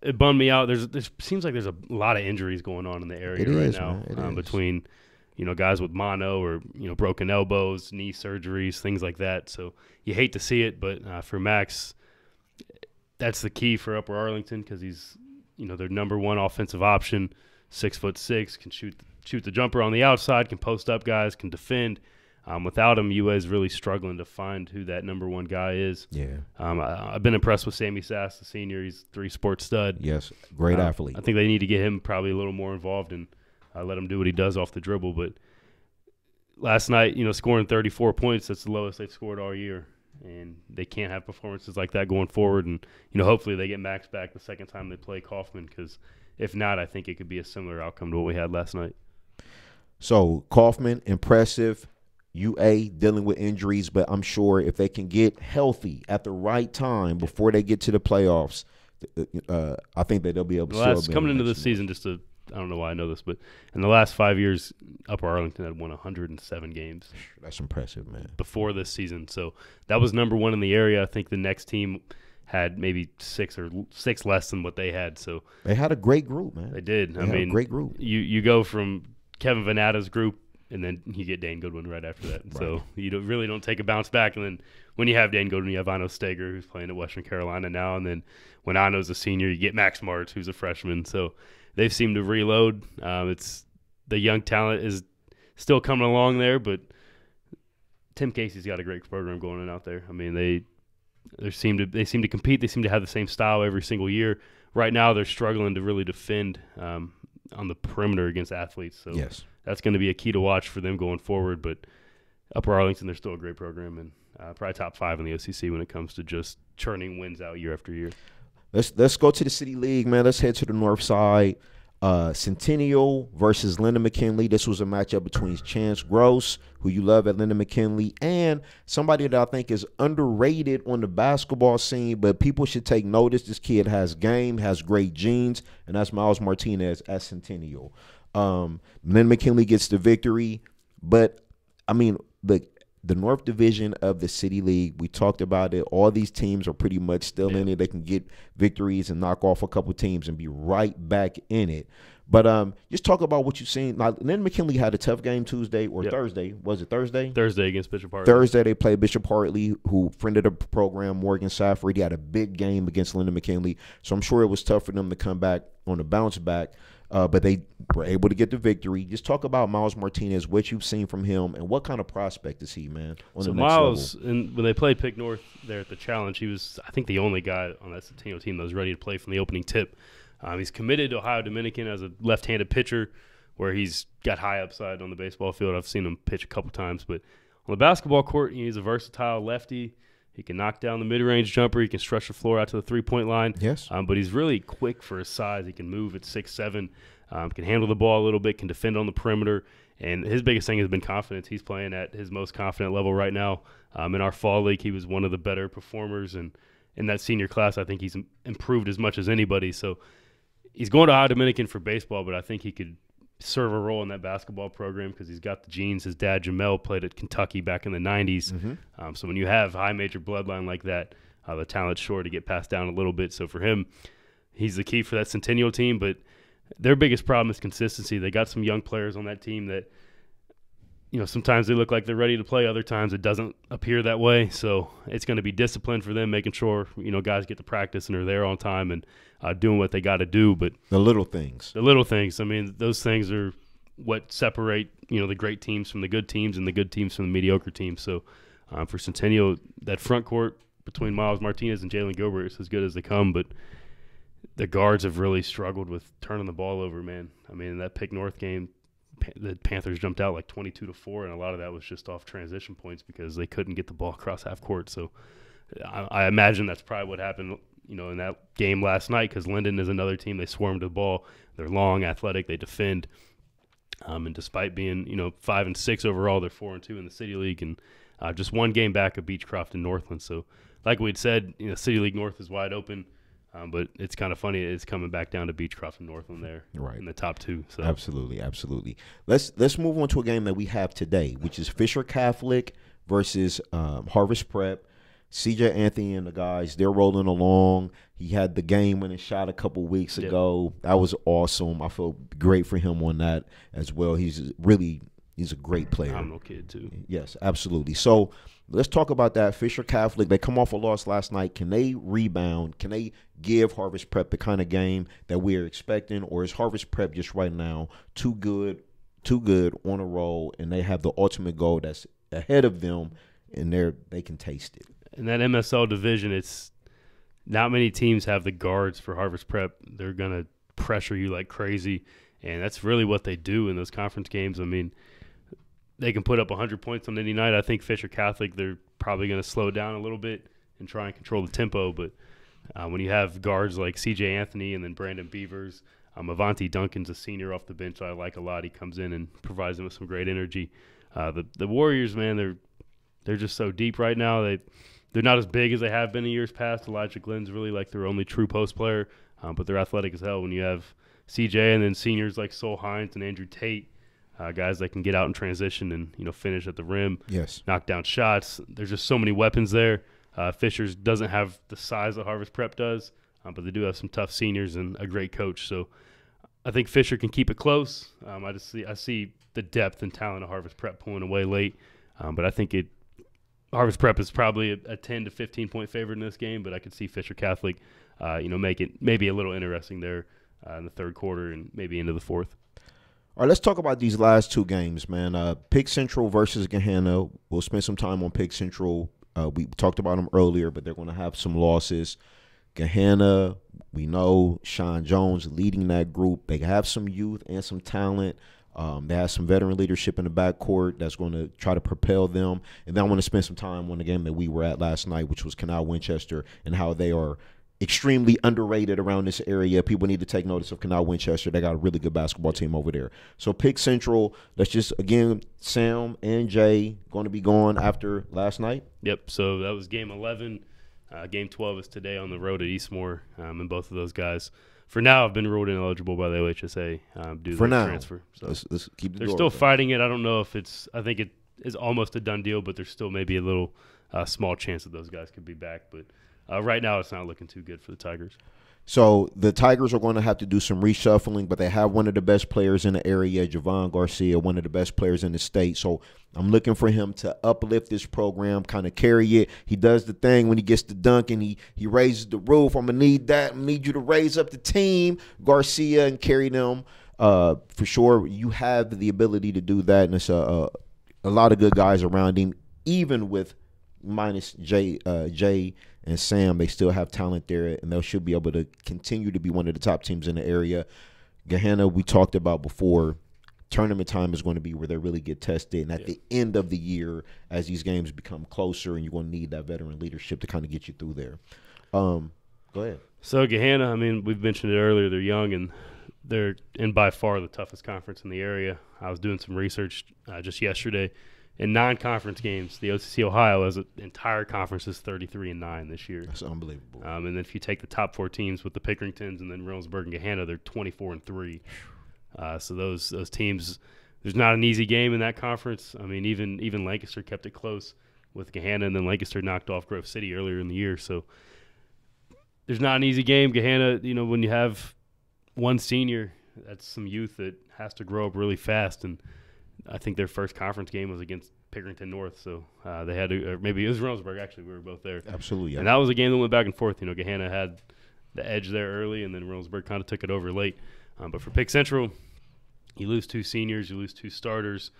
Speaker 2: it bummed me out. There seems like there's a lot of injuries going on in the area now between guys with mono or broken elbows, knee surgeries, things like that. So you hate to see it, but for Max, that's the key for Upper Arlington because he's their number one offensive option, 6'6", can shoot the jumper on the outside, can post up guys, can defend. Without him, UA is really struggling to find who that number one guy is.
Speaker 1: Yeah.
Speaker 2: I've been impressed with Sammy Sass, the senior. He's a 3-sport stud.
Speaker 1: Yes, great athlete.
Speaker 2: I think they need to get him probably a little more involved and let him do what he does off the dribble. But last night, scoring 34 points, that's the lowest they've scored all year. And they can't have performances like that going forward. And, hopefully they get Max back the second time they play Kaufman because if not, I think it could be a similar outcome to what we had last night.
Speaker 1: So, Kaufman, impressive. UA dealing with injuries, but I'm sure if they can get healthy at the right time before they get to the playoffs, I think that they'll be able to
Speaker 2: coming into this season, I don't know why I know this, but in the last 5 years, Upper Arlington had won 107 games.
Speaker 1: That's impressive, man.
Speaker 2: Before this season. So that was number one in the area. I think the next team had maybe six less than what they had. So
Speaker 1: they had a great group, man.
Speaker 2: They did.
Speaker 1: I mean, a great group.
Speaker 2: You go from Kevin Vanatta's group, and then you get Dane Goodwin right after that. Right. So you really don't take a bounce back. And then when you have Dane Goodwin, you have Ino Steger, who's playing at Western Carolina now. And then when Ino's a senior, you get Max Martz, who's a freshman. So they've seemed to reload. It's the young talent is still coming along there, but Tim Casey's got a great program going on out there. I mean, they seem to compete. They seem to have the same style every single year. Right now, they're struggling to really defend on the perimeter against athletes. So
Speaker 1: yes.
Speaker 2: That's going to be a key to watch for them going forward. But Upper Arlington, they're still a great program and probably top 5 in the OCC when it comes to just churning wins out year after year.
Speaker 1: Let's go to the City League, man. Let's head to the north side. Centennial versus Lyndon McKinley. This was a matchup between Chance Gross, who you love at Lyndon McKinley, and somebody that I think is underrated on the basketball scene, but people should take notice. This kid has game, has great genes, and that's Miles Martinez at Centennial. Lyndon McKinley gets the victory, but, I mean, the North Division of the City League, we talked about it. All these teams are pretty much still in it. They can get victories and knock off a couple teams and be right back in it. But just talk about what you've seen. Now, Lyndon McKinley had a tough game Tuesday or Thursday. Was it Thursday?
Speaker 2: Thursday against Bishop Hartley.
Speaker 1: Thursday they played Bishop Hartley, who friended the program, Morgan Safford. He had a big game against Lyndon McKinley. So I'm sure it was tough for them to come back on the bounce back. But they were able to get the victory. Just talk about Miles Martinez, what you've seen from him, and what kind of prospect is he, man, on the next
Speaker 2: Miles,
Speaker 1: level?
Speaker 2: when they played Pick North there at the Challenge, he was, I think, the only guy on that Centennial team that was ready to play from the opening tip. He's committed to Ohio Dominican as a left-handed pitcher where he's got high upside on the baseball field. I've seen him pitch a couple times. But on the basketball court, he's a versatile lefty. He can knock down the mid-range jumper. He can stretch the floor out to the three-point line.
Speaker 1: Yes.
Speaker 2: But he's really quick for his size. He can move at 6'7", can handle the ball a little bit, can defend on the perimeter. And his biggest thing has been confidence. He's playing at his most confident level right now. In our fall league, he was one of the better performers. And in that senior class, I think he's improved as much as anybody. So he's going to Ohio Dominican for baseball, but I think he could serve a role in that basketball program because he's got the genes. His dad, Jamel, played at Kentucky back in the 90s. Mm-hmm. So when you have high major bloodline like that, the talent's sure to get passed down a little bit. So for him, he's the key for that Centennial team. But their biggest problem is consistency. They got some young players on that team that, sometimes they look like they're ready to play. Other times it doesn't appear that way. So it's going to be discipline for them, making sure, guys get to practice and are there on time and doing what they got to do. But
Speaker 1: the little things.
Speaker 2: I mean, those things are what separate, the great teams from the good teams and the good teams from the mediocre teams. So for Centennial, that front court between Miles Martinez and Jalen Gilbert is as good as they come. But the guards have really struggled with turning the ball over, man. I mean, in that Pick North game, the Panthers jumped out like 22-4, and a lot of that was just off transition points because they couldn't get the ball across half court. So I imagine that's probably what happened, in that game last night, because Linden is another team. They swarm to the ball. They're long, athletic. They defend. And despite being, 5-6 overall, they're 4-2 in the City League, and just one game back of Beechcroft and Northland. So like we'd said, City League North is wide open. But it's kind of funny. It's coming back down to Beechcroft and Northland there,
Speaker 1: right,
Speaker 2: in the top two. So
Speaker 1: absolutely. Let's move on to a game that we have today, which is Fisher Catholic versus Harvest Prep. CJ Anthony and the guys, they're rolling along. He had the game-winning shot a couple weeks ago. That was awesome. I feel great for him on that as well. He's a great player.
Speaker 2: I'm no kid too.
Speaker 1: Yes, absolutely. So let's talk about that. Fisher Catholic, they come off a loss last night. Can they rebound? Can they give Harvest Prep the kind of game that we're expecting? Or is Harvest Prep just right now too good on a roll, and they have the ultimate goal that's ahead of them, and they can taste it?
Speaker 2: In that MSL division, it's not many teams have the guards for Harvest Prep. They're going to pressure you like crazy, and that's really what they do in those conference games. I mean, they can put up 100 points on any night. I think Fisher Catholic, they're probably going to slow down a little bit and try and control the tempo. But when you have guards like C.J. Anthony and then Brandon Beavers, Avanti Duncan's a senior off the bench I like a lot. He comes in and provides them with some great energy. The Warriors, man, they're just so deep right now. They're not as big as they have been in years past. Elijah Glenn's really like their only true post player, but they're athletic as hell. When you have C.J. and then seniors like Sol Hines and Andrew Tate, guys that can get out in transition and finish at the rim, knock down shots. There's just so many weapons there. Fisher's doesn't have the size that Harvest Prep does, but they do have some tough seniors and a great coach. So I think Fisher can keep it close. I see the depth and talent of Harvest Prep pulling away late, but I think Harvest Prep is probably a 10 to 15 point favorite in this game. But I could see Fisher Catholic, make it maybe a little interesting there in the third quarter and maybe into the fourth.
Speaker 1: All right, let's talk about these last two games, man. Pick Central versus Gahanna. We'll spend some time on Pick Central. We talked about them earlier, but they're going to have some losses. Gahanna, we know Sean Jones leading that group. They have some youth and some talent. They have some veteran leadership in the backcourt that's going to try to propel them. And then I want to spend some time on the game that we were at last night, which was Canal Winchester, and how they are extremely underrated around this area. People need to take notice of Canal Winchester. They got a really good basketball team over there. So Pick Central, let's just, again, Sam and Jay going to be gone after last night.
Speaker 2: Yep, so that was game 11. Game 12 is today on the road at Eastmoor, and both of those guys, for now, have been ruled ineligible by the OHSA due to the transfer. So
Speaker 1: let's keep the
Speaker 2: they're
Speaker 1: door
Speaker 2: still
Speaker 1: open.
Speaker 2: fighting it. I don't know if I think it is almost a done deal, but there's still maybe a little small chance that those guys could be back. But right now, it's not looking too good for the Tigers.
Speaker 1: So the Tigers are going to have to do some reshuffling, but they have one of the best players in the area, Javon Garcia, one of the best players in the state. So I'm looking for him to uplift this program, kind of carry it. He does the thing when he gets to dunking. He raises the roof. I'm going to need that. I need you to raise up the team, Garcia, and carry them. For sure, you have the ability to do that, and it's a lot of good guys around him, even with minus Jay and Sam. They still have talent there, and they should be able to continue to be one of the top teams in the area. Gahanna, we talked about before, tournament time is going to be where they really get tested, and at the end of the year, as these games become closer, and you're going to need that veteran leadership to kind of get you through there. Go ahead.
Speaker 2: So Gahanna, I mean, we've mentioned it earlier, they're young, and they're in by far the toughest conference in the area. I was doing some research just yesterday. In non-conference games, the OCC Ohio as an entire conference is 33-9 this year.
Speaker 1: That's unbelievable.
Speaker 2: And then if you take the top four teams with the Pickeringtons and then Reynoldsburg and Gahanna, they're 24-3. So those teams, there's not an easy game in that conference. I mean, even Lancaster kept it close with Gahanna, and then Lancaster knocked off Grove City earlier in the year. So there's not an easy game. Gahanna, when you have one senior, that's some youth that has to grow up really fast. And I think their first conference game was against Pickerington North, so they had to, or maybe it was Reynoldsburg. Actually, we were both there.
Speaker 1: Absolutely, yeah.
Speaker 2: And that was a game that went back and forth. Gahanna had the edge there early, and then Reynoldsburg kind of took it over late. But for Pick Central, you lose 2 seniors, you lose 2 starters,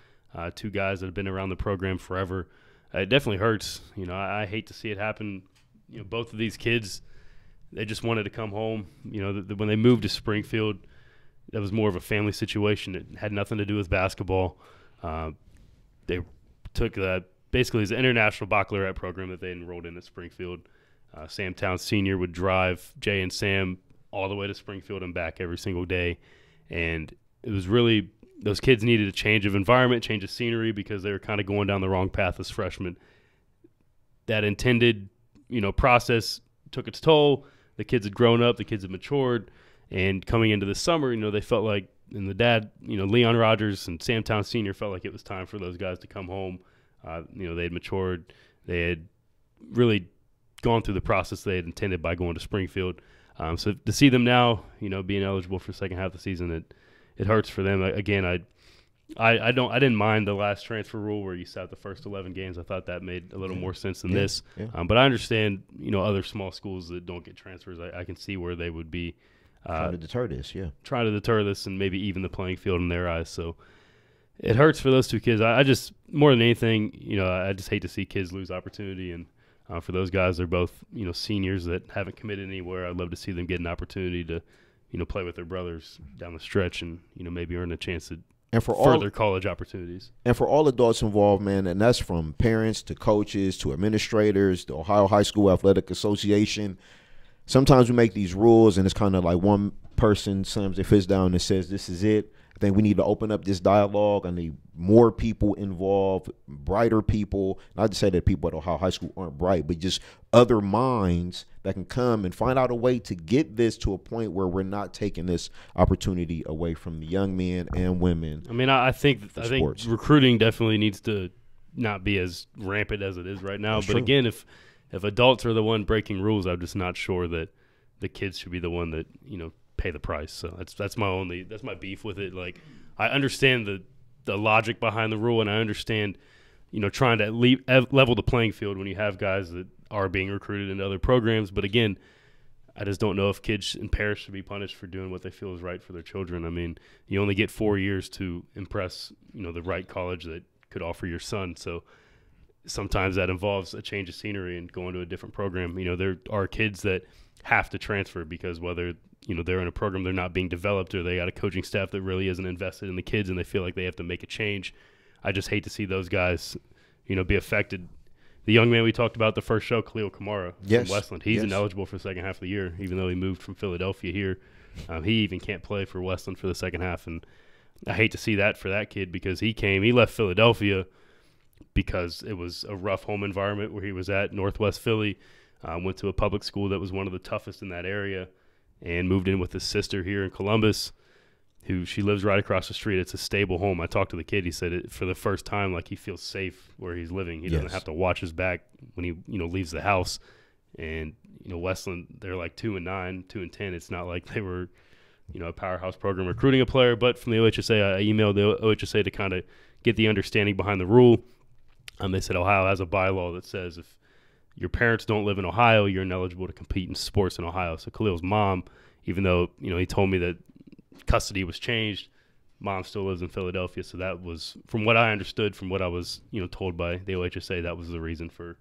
Speaker 2: 2 guys that have been around the program forever. It definitely hurts. I hate to see it happen. Both of these kids, they just wanted to come home. When they moved to Springfield, that was more of a family situation. It had nothing to do with basketball. They took that basically as an international baccalaureate program that they enrolled in at Springfield. Sam Towns Sr. would drive Jay and Sam all the way to Springfield and back every single day. And it was really – those kids needed a change of environment, change of scenery, because they were kind of going down the wrong path as freshmen. That intended, process took its toll. The kids had grown up. The kids had matured. And coming into the summer, they felt like – and the dad, Leon Rogers and Sam Towns Sr. felt like it was time for those guys to come home. They had matured. They had really gone through the process they had intended by going to Springfield. So to see them now, being eligible for the second half of the season, it hurts for them. Again, I didn't mind the last transfer rule where you sat the first 11 games. I thought that made a little more sense than this. Yeah. But I understand, other small schools that don't get transfers. I can see where they would be
Speaker 1: trying to deter this,
Speaker 2: trying to deter this and maybe even the playing field in their eyes. So it hurts for those 2 kids. I just, more than anything, I just hate to see kids lose opportunity. And for those guys, they're both, seniors that haven't committed anywhere. I'd love to see them get an opportunity to, play with their brothers down the stretch and, maybe earn a chance at further college opportunities.
Speaker 1: And for all adults involved, man, and that's from parents to coaches to administrators, the Ohio High School Athletic Association. Sometimes we make these rules, and it's kind of like one person slams their fist down and says, this is it. I think we need to open up this dialogue. I need more people involved, brighter people. Not to say that people at Ohio High School aren't bright, but just other minds that can come and find out a way to get this to a point where we're not taking this opportunity away from the young men and women.
Speaker 2: I mean, I think recruiting definitely needs to not be as rampant as it is right now. That's true. Again, if adults are the one breaking rules, I'm just not sure that the kids should be the one that, pay the price. So that's my beef with it. Like, I understand the logic behind the rule, and I understand, trying to level the playing field when you have guys that are being recruited into other programs. But again, I just don't know if kids in Paris should be punished for doing what they feel is right for their children. I mean, you only get 4 years to impress, the right college that could offer your son. So sometimes that involves a change of scenery and going to a different program. There are kids that have to transfer because whether they're in a program they're not being developed, or they got a coaching staff that really isn't invested in the kids and they feel like they have to make a change. I just hate to see those guys, be affected. The young man we talked about the first show, Khalil Kamara from Westland, he's ineligible for the second half of the year, even though he moved from Philadelphia here. He even can't play for Westland for the second half, and I hate to see that for that kid because he left Philadelphia because it was a rough home environment where he was at, Northwest Philly, went to a public school that was one of the toughest in that area, and moved in with his sister here in Columbus, who she lives right across the street. It's a stable home. I talked to the kid. He said for the first time, like, he feels safe where he's living. He doesn't have to watch his back when he, leaves the house. And, Westland, they're like 2-9, 2-10. It's not like they were, a powerhouse program recruiting a player. But from the OHSA, I emailed the OHSA to kind of get the understanding behind the rule. They said Ohio has a bylaw that says if your parents don't live in Ohio, you're ineligible to compete in sports in Ohio. So Khalil's mom, even though, he told me that custody was changed, mom still lives in Philadelphia. So that was, from what I understood, from what I was, told by the OHSA, that was the reason for,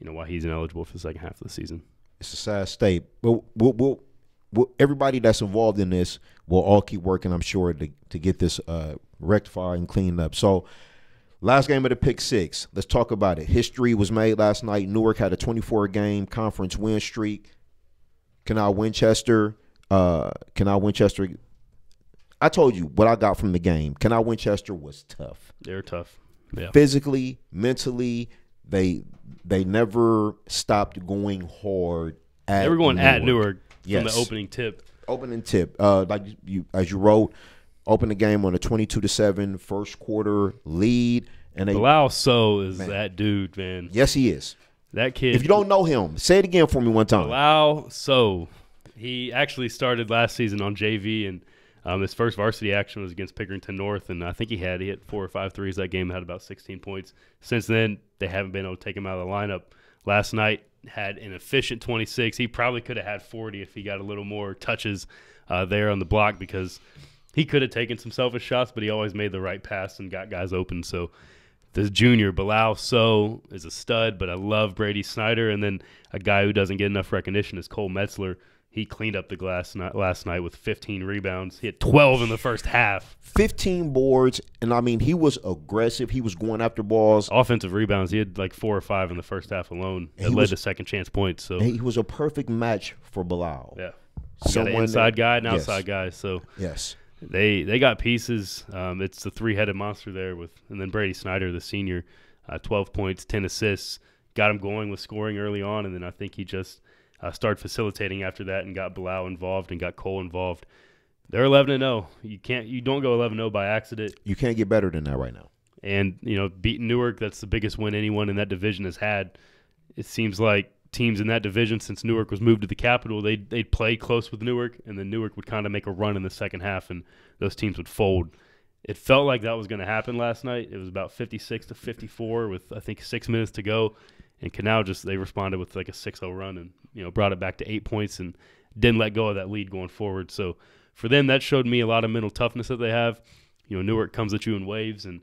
Speaker 2: why he's ineligible for the second half of the season.
Speaker 1: It's a sad state. But we'll everybody that's involved in this will all keep working, I'm sure, to get this rectified and cleaned up. So, last game of the Pick Six. Let's talk about it. History was made last night. Newark had a 24-game conference win streak. Canal Winchester. I told you what I got from the game. Canal Winchester was tough.
Speaker 2: They're tough. Yeah.
Speaker 1: Physically, mentally, they never stopped going hard at Newark.
Speaker 2: They were going at Newark from the opening tip.
Speaker 1: Like as you wrote, opened the game on a 22-7 first quarter lead. And
Speaker 2: Bilal So is that dude, man.
Speaker 1: Yes, he is.
Speaker 2: That kid.
Speaker 1: If you don't know him, say it again for me one time.
Speaker 2: So he actually started last season on JV, and his first varsity action was against Pickerington North, and I think he hit 4 or 5 threes that game, had about 16 points. Since then, they haven't been able to take him out of the lineup. Last night had an efficient 26. He probably could have had 40 if he got a little more touches there on the block, because he could have taken some selfish shots, but he always made the right pass and got guys open. So this junior, Bilal So, is a stud, but I love Brady Snyder. And then a guy who doesn't get enough recognition is Cole Metzler. He cleaned up the glass last night with 15 rebounds. He had 12 in the first half.
Speaker 1: 15 boards, and I mean, he was aggressive. He was going after balls.
Speaker 2: Offensive rebounds, he had like 4 or 5 in the first half alone. That led to second chance points. So
Speaker 1: he was a perfect match for Bilal.
Speaker 2: Yeah. Got an inside guy and outside guy. So
Speaker 1: yes.
Speaker 2: They got pieces. It's the three-headed monster there and then Brady Snyder, the senior, 12 points, 10 assists, got him going with scoring early on, and then I think he just started facilitating after that and got Bilal involved and got Cole involved. They're 11-0. You don't go 11-0 by accident.
Speaker 1: You can't get better than that right now.
Speaker 2: And beating Newark, that's the biggest win anyone in that division has had. It seems like teams in that division, since Newark was moved to the capital, they'd play close with Newark, and then Newark would kind of make a run in the second half, and those teams would fold. It felt like that was going to happen last night. It was about 56-54 with, I think, 6 minutes to go, and Canal they responded with like a 6-0 run and brought it back to 8 points and didn't let go of that lead going forward. So for them, that showed me a lot of mental toughness that they have. Newark comes at you in waves, and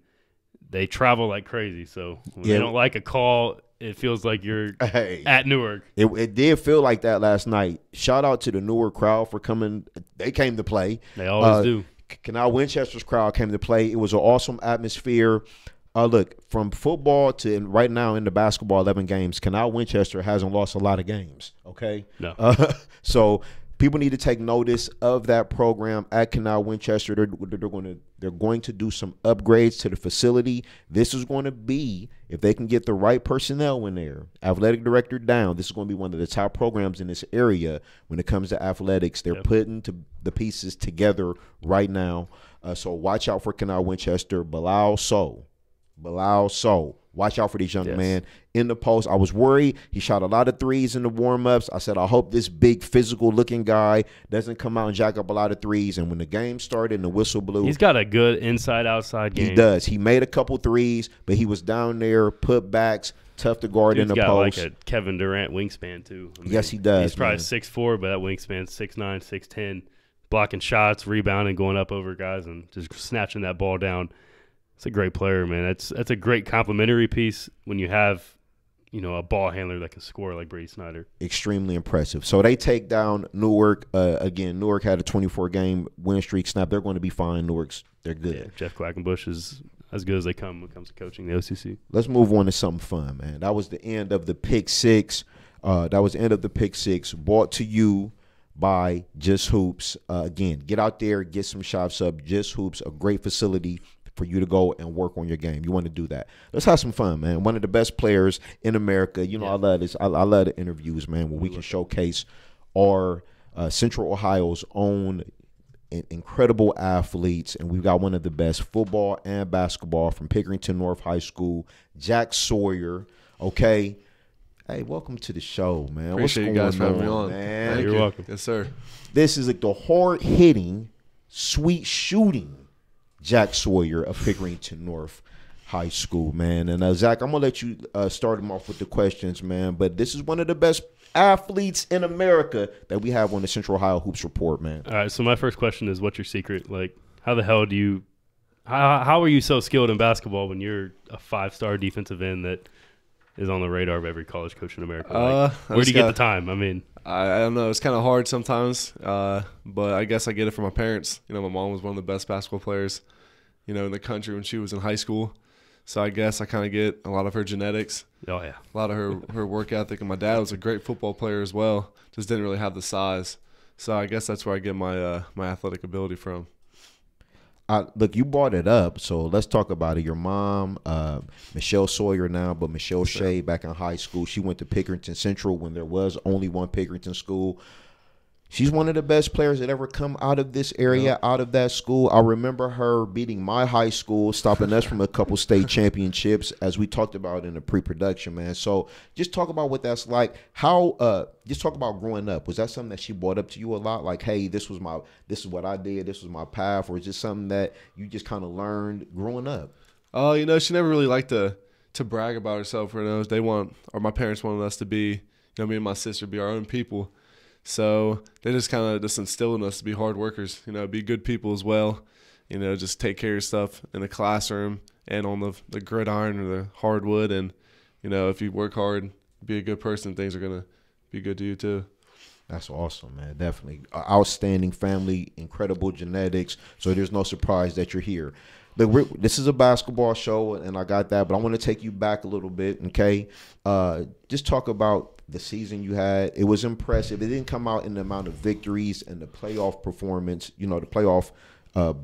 Speaker 2: they travel like crazy. So when they don't like a call, it feels like you're at Newark.
Speaker 1: It did feel like that last night. Shout out to the Newark crowd for coming. They came to play.
Speaker 2: They always do.
Speaker 1: Canal Winchester's crowd came to play. It was an awesome atmosphere. Look, from football to right now in the basketball 11 games, Canal Winchester hasn't lost a lot of games, okay?
Speaker 2: No.
Speaker 1: So people need to take notice of that program at Canal Winchester. They're going to do some upgrades to the facility. This is going to be, if they can get the right personnel in there, athletic director down, this is going to be one of the top programs in this area when it comes to athletics. They're putting the pieces together right now. So watch out for Canal Winchester. Bilal So. Watch out for these young men in the post. I was worried. He shot a lot of threes in the warm-ups. I said, I hope this big physical-looking guy doesn't come out and jack up a lot of threes. And when the game started and the whistle blew.
Speaker 2: He's got a good inside-outside game.
Speaker 1: He does. He made a couple threes, but he was down there, put backs, tough to guard in the post.
Speaker 2: He's got like a Kevin Durant wingspan, too.
Speaker 1: Yes, he does.
Speaker 2: He's probably 6'4", but that wingspan's 6'9", 6'10", blocking shots, rebounding, going up over guys, and just snatching that ball down. It's a great player, man. That's a great complimentary piece when you have, a ball handler that can score like Brady Snyder.
Speaker 1: Extremely impressive. So they take down Newark. Again, Newark had a 24-game win streak snap. They're going to be fine. They're good.
Speaker 2: Yeah, Jeff Quackenbush is as good as they come when it comes to coaching the OCC.
Speaker 1: Let's move on to something fun, man. That was the end of the Pick Six. Brought to you by Just Hoops. Again, get out there, get some shots up. Just Hoops, a great facility for you to go and work on your game. You want to do that. Let's have some fun, man. One of the best players in America. I love this. I love the interviews, man, where we can showcase our Central Ohio's own incredible athletes. And we've got one of the best football and basketball from Pickerington North High School, Jack Sawyer. Okay. Hey, welcome to the show, man.
Speaker 3: Appreciate you guys for having me on,
Speaker 1: man?
Speaker 2: You're welcome.
Speaker 3: Yes, sir.
Speaker 1: This is like the hard-hitting, sweet shooting Jack Sawyer of Pickerington North High School, man. And Zach, I'm gonna let you start him off with the questions, man. But this is one of the best athletes in America that we have on the Central Ohio Hoops Report, man.
Speaker 2: All right. So my first question is, what's your secret? Like, how the hell do you? How are you so skilled in basketball when you're a 5-star defensive end that is on the radar of every college coach in America? Where do you get the time? I mean,
Speaker 3: I don't know. It's kind of hard sometimes, but I guess I get it from my parents. My mom was one of the best basketball players, in the country when she was in high school. So I guess I kind of get a lot of her genetics.
Speaker 2: Oh, yeah.
Speaker 3: A lot of her work ethic. And my dad was a great football player as well, just didn't really have the size. So I guess that's where I get my my athletic ability from.
Speaker 1: Look, you brought it up, so let's talk about it. Your mom, Michelle Sawyer now, but Michelle Shea back in high school. She went to Pickerington Central when there was only one Pickerington school. She's one of the best players that ever come out of this area, out of that school. I remember her beating my high school, stopping us from a couple state championships, as we talked about in the pre-production, man. So just talk about what that's like. Just talk about growing up. Was that something that she brought up to you a lot? Like, hey, this is what I did, this was my path, or is this something that you just kind of learned growing up?
Speaker 3: She never really liked to brag about herself. My parents wanted us to be, me and my sister, be our own people. So they just kind of instilled in us to be hard workers, be good people as well, just take care of stuff in the classroom and on the gridiron or the hardwood. And, if you work hard, be a good person, things are going to be good to you too.
Speaker 1: That's awesome, man. Definitely. Outstanding family, incredible genetics. So there's no surprise that you're here. This is a basketball show, and I got that, but I want to take you back a little bit, okay? Just talk about the season you had. It was impressive. It didn't come out in the amount of victories and the playoff performance, the playoff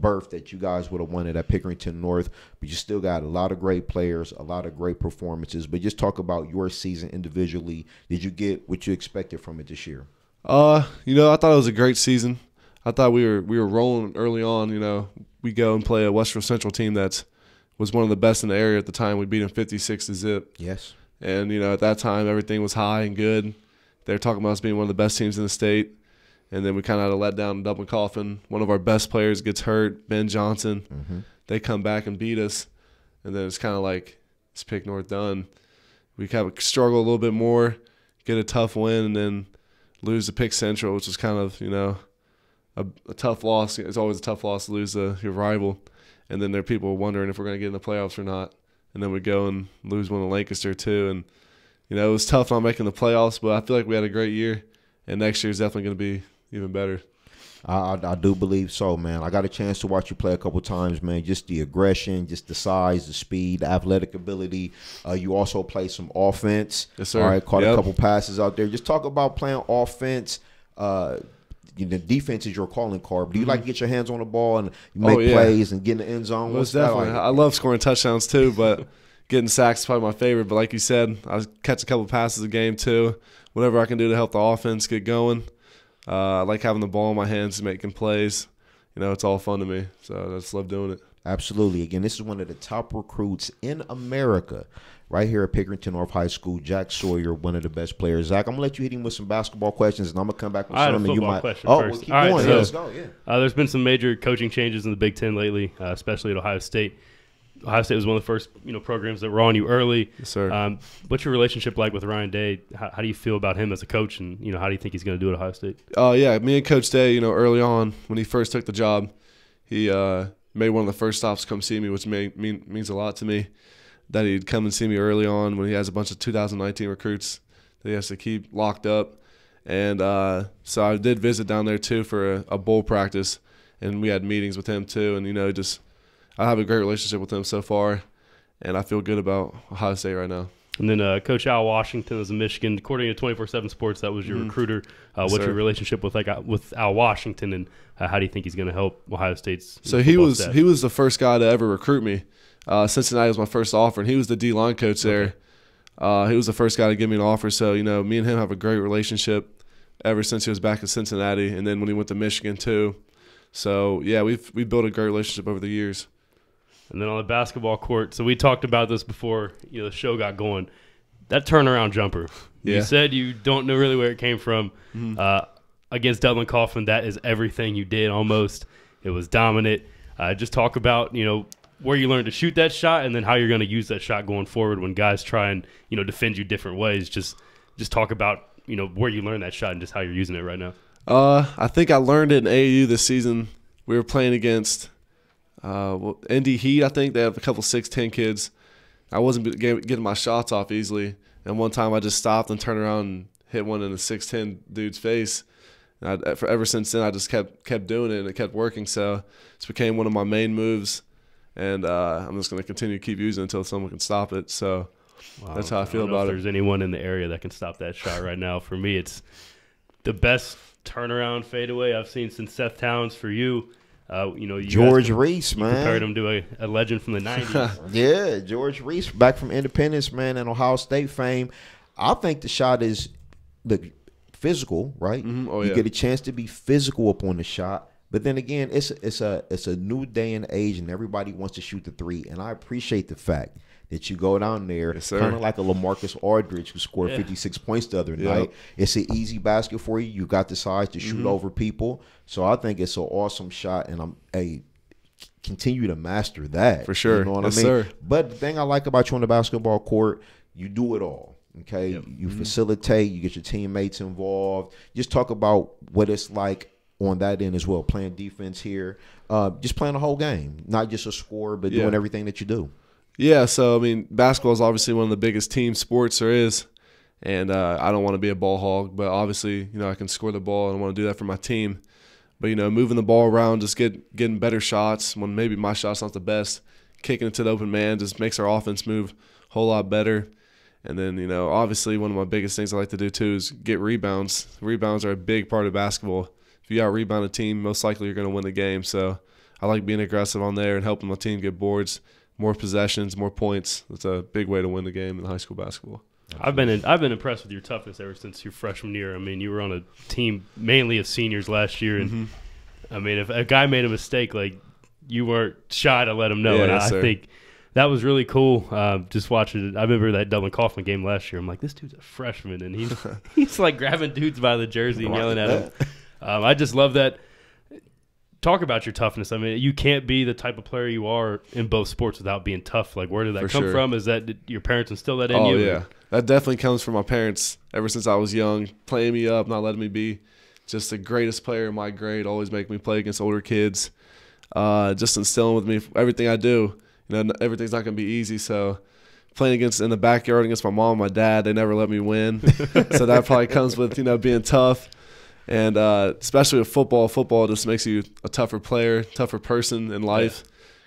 Speaker 1: berth that you guys would have wanted at Pickerington North, but you still got a lot of great players, a lot of great performances. But just talk about your season individually. Did you get what you expected from it this year?
Speaker 3: I thought it was a great season. I thought we were rolling early on. We go and play a Western Central team that was one of the best in the area at the time. We beat them 56-0.
Speaker 1: Yes.
Speaker 3: And, at that time, everything was high and good. They were talking about us being one of the best teams in the state. And then we kind of had a letdown in Dublin Coffin. One of our best players gets hurt, Ben Johnson. Mm-hmm. They come back and beat us. And then it's kind of like, it's Pick North done. We kind of struggle a little bit more, get a tough win, and then lose to Pick Central, which is kind of, a tough loss. It's always a tough loss to lose your rival. And then there are people wondering if we're going to get in the playoffs or not. And then we go and lose one to Lancaster too. And, it was tough not making the playoffs, but I feel like we had a great year. And next year is definitely going to be even better.
Speaker 1: I do believe so, man. I got a chance to watch you play a couple times, man. Just the aggression, just the size, the speed, the athletic ability. You also play some offense.
Speaker 3: Yes, sir.
Speaker 1: All right, caught a couple passes out there. Just talk about playing offense. The defense is your calling card. But do you like to get your hands on the ball and make plays and get in the end zone?
Speaker 3: Most definitely. I love scoring touchdowns too, but getting sacks is probably my favorite. But like you said, I catch a couple passes a game too. Whatever I can do to help the offense get going. I like having the ball in my hands and making plays. It's all fun to me. So I just love doing it.
Speaker 1: Absolutely. Again, this is one of the top recruits in America right here at Pickerington North High School. Jack Sawyer, one of the best players. Zach, I'm going to let you hit him with some basketball questions, and I'm going to come back with some.
Speaker 2: You might. Question
Speaker 1: first.
Speaker 2: Well,
Speaker 1: keep going.
Speaker 2: Right,
Speaker 1: so, let's go. Yeah.
Speaker 2: There's been some major coaching changes in the Big Ten lately, especially at Ohio State. Ohio State was one of the first programs that were on you early.
Speaker 3: Yes, sir.
Speaker 2: What's your relationship like with Ryan Day? How do you feel about him as a coach, and how do you think he's going to do at Ohio State?
Speaker 3: Yeah, me and Coach Day, early on when he first took the job, he made one of the first stops to come see me, which means a lot to me. That he'd come and see me early on when he has a bunch of 2019 recruits that he has to keep locked up. And so I did visit down there too for a bowl practice, and we had meetings with him too. And I have a great relationship with him so far, and I feel good about Ohio State right now.
Speaker 2: And then Coach Al Washington is in Michigan. According to 24/7 Sports, that was your recruiter. What's your relationship with Al Washington, and how do you think he's going to help Ohio State's?
Speaker 3: So he was the first guy to ever recruit me. Cincinnati was my first offer, and he was the D-line coach there. He was the first guy to give me an offer. So me and him have a great relationship ever since he was back in Cincinnati, and then when he went to Michigan too. So yeah, we've built a great relationship over the years.
Speaker 2: And then on the basketball court, so we talked about this before the show got going. That turnaround jumper, you said you don't know really where it came from. Against Dublin Coffin, that is everything you did almost. It was dominant. Just talk about where you learned to shoot that shot, and then how you're going to use that shot going forward when guys try and defend you different ways. Just talk about where you learned that shot and just how you're using it right now.
Speaker 3: I think I learned it in AAU this season. We were playing against Indy Heat. I think they have a couple 6'10" kids. I wasn't getting my shots off easily, and one time I just stopped and turned around and hit one in a 6'10" dude's face. And ever since then, I just kept doing it, and it kept working. So it's became one of my main moves, and I'm just going to continue to keep using it until someone can stop it. So that's how I feel about it.
Speaker 2: If there's anyone in the area that can stop that shot right now, for me, it's the best turnaround fadeaway I've seen since Seth Towns. For you,
Speaker 1: George Reese, man.
Speaker 2: Compared him to a legend from the 90s.
Speaker 1: Yeah, George Reese, back from Independence, man, and Ohio State fame. I think the shot is physical, right?
Speaker 3: Oh,
Speaker 1: you
Speaker 3: yeah.
Speaker 1: get a chance to be physical up on the shot. But then again, it's a new day and age, and everybody wants to shoot the three. And I appreciate the fact that you go down there,
Speaker 3: Yes, sir.
Speaker 1: kind of like a LaMarcus Aldridge who scored 56 points the other night. It's an easy basket for you. You got the size to shoot over people. So I think it's an awesome shot, and continue to master that.
Speaker 3: For sure.
Speaker 1: You know what
Speaker 3: Yes,
Speaker 1: I mean?
Speaker 3: sir.
Speaker 1: But the thing I like about you on the basketball court, you do it all. Okay, you facilitate, you get your teammates involved. Just talk about what it's like on that end as well, playing defense here, just playing the whole game, not just a score, but doing everything that you do.
Speaker 3: Yeah, so I mean, basketball is obviously one of the biggest team sports there is, and I don't want to be a ball hog, but obviously, I can score the ball and I want to do that for my team. But moving the ball around, just getting better shots when maybe my shot's not the best, kicking it to the open man just makes our offense move a whole lot better. And then, obviously one of my biggest things I like to do too is get rebounds. Rebounds are a big part of basketball. If you out-rebound a team, most likely you're going to win the game. So I like being aggressive on there and helping my team get boards, more possessions, more points. That's a big way to win the game in high school basketball.
Speaker 2: I've been impressed with your toughness ever since your freshman year. I mean, you were on a team mainly of seniors last year, and I mean, if a guy made a mistake, like you weren't shy to let him know.
Speaker 3: Yeah,
Speaker 2: and
Speaker 3: yes,
Speaker 2: I
Speaker 3: sir.
Speaker 2: think that was really cool. Just watching it. I remember that Dublin Kaufman game last year. I'm like, this dude's a freshman, and he's like grabbing dudes by the jersey and yelling at him. I just love that. Talk about your toughness. I mean, you can't be the type of player you are in both sports without being tough. Like, where did that
Speaker 3: For
Speaker 2: come
Speaker 3: sure.
Speaker 2: from? Is that did your parents instill that in
Speaker 3: Oh,
Speaker 2: you?
Speaker 3: yeah. That definitely comes from my parents ever since I was young, playing me up, not letting me be just the greatest player in my grade, always making me play against older kids, just instilling with me everything I do. Everything's not going to be easy, so playing in the backyard against my mom and my dad, they never let me win. So that probably comes with, being tough. And especially with football just makes you a tougher player, tougher person in life.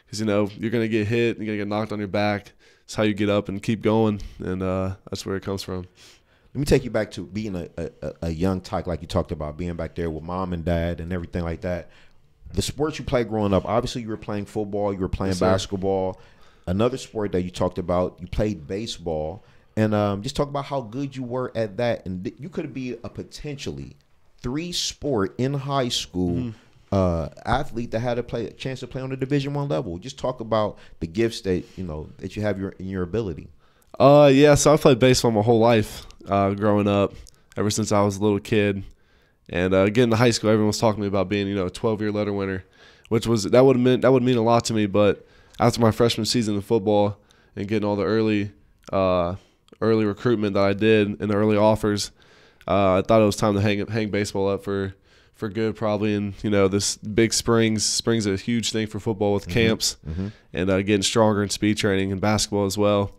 Speaker 3: Because, you're going to get hit, you're going to get knocked on your back. It's how you get up and keep going, and that's where it comes from.
Speaker 1: Let me take you back to being a young tyke, like you talked about, being back there with mom and dad and everything like that. The sports you played growing up, obviously you were playing football, you were playing basketball. Another sport that you talked about, you played baseball. And just talk about how good you were at that. And you could be a potentially three-sport in high school athlete that had a chance to play on the Division I level. Just talk about the gifts that that you have in your ability.
Speaker 3: Yeah, so I played baseball my whole life growing up, ever since I was a little kid. And getting to high school, everyone was talking to me about being, a 12-year letter winner, which that would mean a lot to me. But after my freshman season in football and getting all the early recruitment that I did and the early offers, I thought it was time to hang baseball up for good, probably. And this big spring's a huge thing for football with camps and getting stronger in speed training and basketball as well.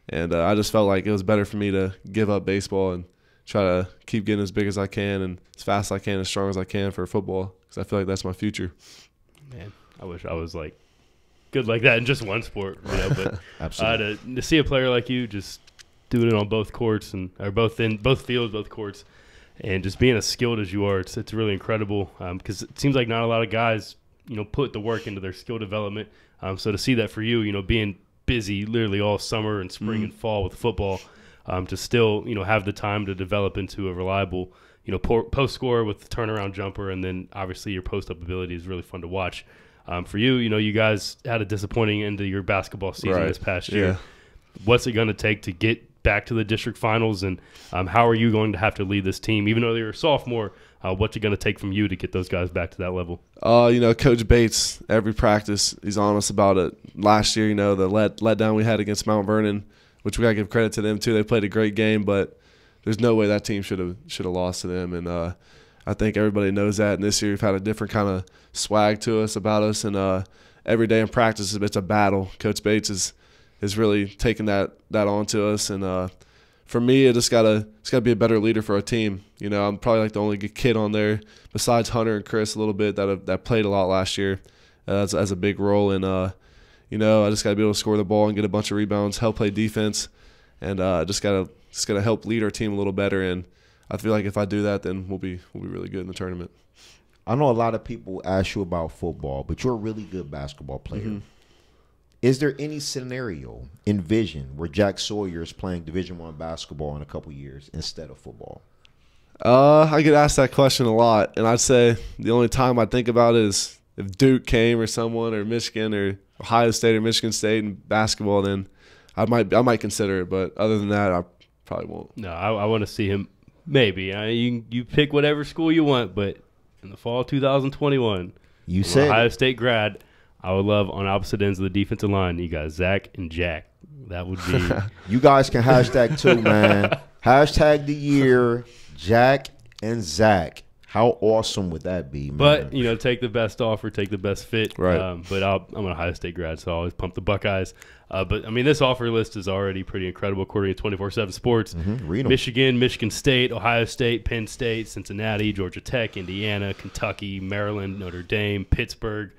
Speaker 3: And I just felt like it was better for me to give up baseball and try to keep getting as big as I can and as fast as I can, as strong as I can for football, because I feel like that's my future.
Speaker 2: Man, I wish I was like good like that in just one sport, But
Speaker 1: Absolutely.
Speaker 2: To see a player like you just doing it on both courts or both fields, both courts, and just being as skilled as you are, it's really incredible. Because it seems like not a lot of guys, put the work into their skill development. So to see that for you, being busy literally all summer and spring and fall with football, to still have the time to develop into a reliable post scorer with the turnaround jumper, and then obviously your post up ability is really fun to watch. For you, you guys had a disappointing end to your basketball season this past year.
Speaker 3: Yeah.
Speaker 2: What's it going to take to get back to the district finals, and how are you going to have to lead this team, even though you're a sophomore? What's it going to take from you to get those guys back to that level?
Speaker 3: Coach Bates, every practice, he's honest about it. Last year, the letdown we had against Mount Vernon, which we got to give credit to them too. They played a great game, but there's no way that team should have lost to them. And I think everybody knows that. And this year we've had a different kind of swag to us about us. And every day in practice, it's a battle. Coach Bates is really taking that on to us. And for me, it's got to be a better leader for our team. I'm probably like the only good kid on there besides Hunter and Chris a little bit that played a lot last year as a big role. And I just got to be able to score the ball and get a bunch of rebounds, help play defense, and just got to help lead our team a little better. And I feel like if I do that, then we'll be really good in the tournament.
Speaker 1: I know a lot of people ask you about football, but you're a really good basketball player. Is there any scenario, envision, where Jack Sawyer is playing Division I basketball in a couple years instead of football?
Speaker 3: I get asked that question a lot, and I'd say the only time I think about it is if Duke came or someone, or Michigan or Ohio State or Michigan State in basketball, then I might consider it. But other than that, I probably won't.
Speaker 2: No, I want to see him. Maybe you pick whatever school you want, but in the fall of 2021,
Speaker 1: you said
Speaker 2: Ohio State grad, I would love on opposite ends of the defensive line. You got Zach and Jack. That would be.
Speaker 1: You guys can hashtag too, man. Hashtag the year, Jack and Zach. How awesome would that be, man?
Speaker 2: But, take the best offer, take the best fit.
Speaker 3: Right.
Speaker 2: But I'm an Ohio State grad, so I always pump the Buckeyes. But, this offer list is already pretty incredible according to 24/7 Sports.
Speaker 1: Read 'em.
Speaker 2: Michigan, Michigan State, Ohio State, Penn State, Cincinnati, Georgia Tech, Indiana, Kentucky, Maryland, Notre Dame, Pittsburgh.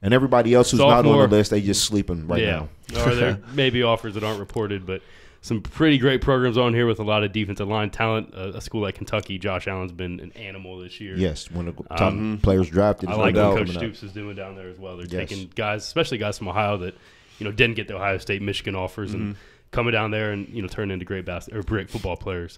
Speaker 1: And everybody else who's not
Speaker 2: Sophomore.
Speaker 1: on the list, they just sleeping right now.
Speaker 2: Or there may be offers that aren't reported, but some pretty great programs on here with a lot of defensive line talent. A school like Kentucky, Josh Allen's been an animal this year.
Speaker 1: Yes, one of the top players drafted.
Speaker 2: I like what Coach Stoops is doing down there as well. They're taking guys, especially guys from Ohio that didn't get the Ohio State, Michigan offers, and coming down there and turning into great great football players.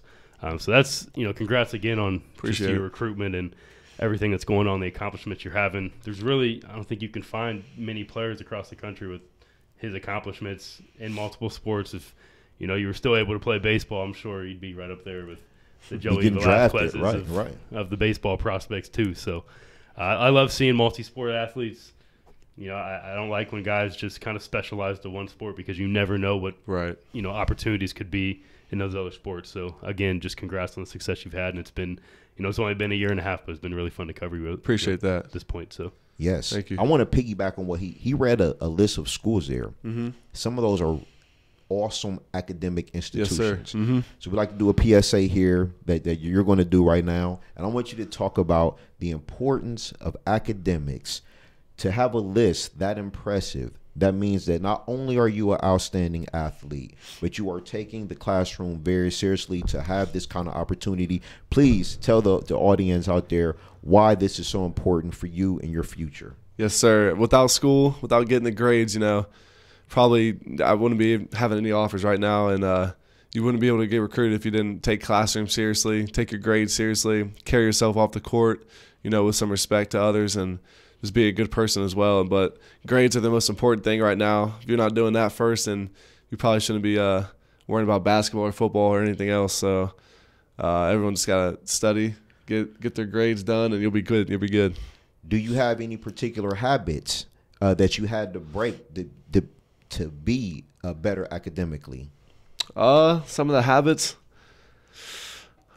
Speaker 2: So that's congrats again on just your recruitment and everything that's going on, the accomplishments you're having. There's really, I don't think you can find many players across the country with his accomplishments in multiple sports. If you were still able to play baseball, I'm sure you'd be right up there with the Joey Velazquez of the baseball prospects too. So I love seeing multi-sport athletes. I don't like when guys just kind of specialize to one sport because you never know what opportunities could be in those other sports. So again, just congrats on the success you've had, and it's been it's only been a year and a half, but it's been really fun to cover you.
Speaker 3: Appreciate that
Speaker 2: at this point. So
Speaker 1: yes,
Speaker 3: thank you.
Speaker 1: I want to piggyback on what he read a list of schools there. Some of those are awesome academic institutions.
Speaker 3: Yes, sir.
Speaker 1: So we'd like to do a PSA here that you're going to do right now, and I want you to talk about the importance of academics. To have a list that impressive, that means that not only are you an outstanding athlete, but you are taking the classroom very seriously to have this kind of opportunity. Please tell the audience out there why this is so important for you in your future.
Speaker 3: Yes, sir. Without school, without getting the grades, probably I wouldn't be having any offers right now, and you wouldn't be able to get recruited if you didn't take classroom seriously, take your grades seriously, carry yourself off the court, with some respect to others, and just be a good person as well. But grades are the most important thing right now. If you're not doing that first, then you probably shouldn't be worrying about basketball or football or anything else. So everyone's got to study, get their grades done, and you'll be good. You'll be good.
Speaker 1: Do you have any particular habits that you had to break to be better academically?
Speaker 3: Some of the habits,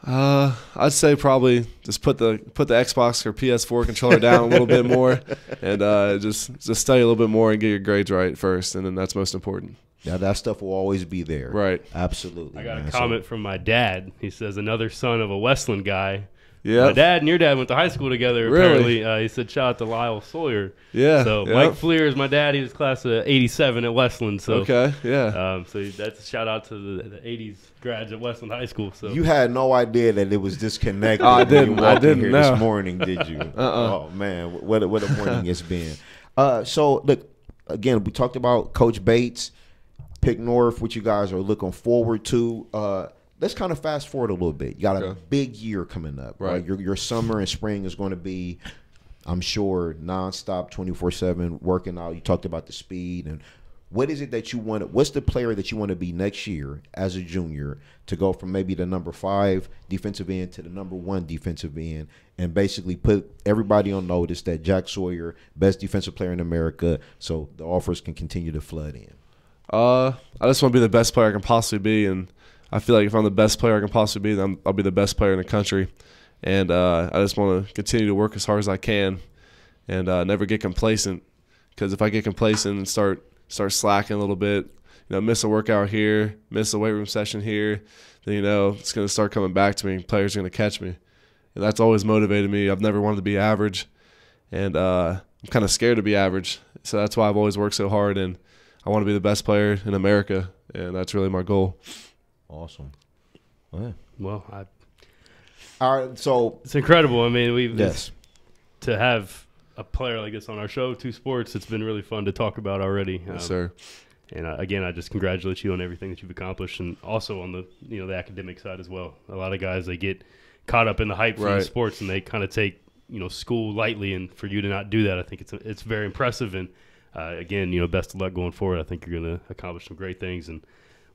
Speaker 3: I'd say probably just put the Xbox or PS4 controller down a little bit more, and just study a little bit more and get your grades right first, and then that's most important.
Speaker 1: Yeah, that stuff will always be there.
Speaker 3: Right.
Speaker 1: Absolutely.
Speaker 2: I got a comment from my dad. He says, another son of a Westland guy.
Speaker 3: Yeah.
Speaker 2: My dad and your dad went to high school together,
Speaker 3: really?
Speaker 2: Apparently. He said, shout out to Lyle Sawyer.
Speaker 3: Yeah.
Speaker 2: So Mike Fleer is my dad. He was class of 87 at Westland. So,
Speaker 3: okay, yeah.
Speaker 2: So that's a shout out to the 80s grads at Westland High School. So
Speaker 1: you had no idea that it was disconnected.
Speaker 3: I didn't
Speaker 1: here
Speaker 3: know.
Speaker 1: This morning, did you? Oh, man. What a morning it's been. So, look, again, we talked about Coach Bates, Pick North, what you guys are looking forward to. Let's kind of fast forward a little bit. You got a big year coming up, right? Your summer and spring is going to be, I'm sure, nonstop, 24/7 working out. You talked about the speed, and what is it that you want? What's the player that you want to be next year as a junior to go from maybe the number 5 defensive end to the number 1 defensive end, and basically put everybody on notice that Jack Sawyer, best defensive player in America, so the offers can continue to flood in?
Speaker 3: I just want to be the best player I can possibly be, and I feel like if I'm the best player I can possibly be, then I'll be the best player in the country. And I just want to continue to work as hard as I can and never get complacent. Because if I get complacent and start slacking a little bit, miss a workout here, miss a weight room session here, then, it's going to start coming back to me. Players are going to catch me. And that's always motivated me. I've never wanted to be average. And I'm kind of scared to be average. So that's why I've always worked so hard. And I want to be the best player in America. And that's really my goal.
Speaker 1: Awesome.
Speaker 2: Well,
Speaker 1: all right, so
Speaker 2: it's incredible. I mean,
Speaker 1: yes,
Speaker 2: to have a player like this on our show, 2 Sports, it's been really fun to talk about already.
Speaker 3: Yes, sir.
Speaker 2: And again, I just congratulate you on everything that you've accomplished, and also on the the academic side as well. A lot of guys, they get caught up in the hype for
Speaker 3: Right.
Speaker 2: these sports, and they kind of take school lightly. And for you to not do that, I think it's very impressive. And again, best of luck going forward. I think you're going to accomplish some great things, and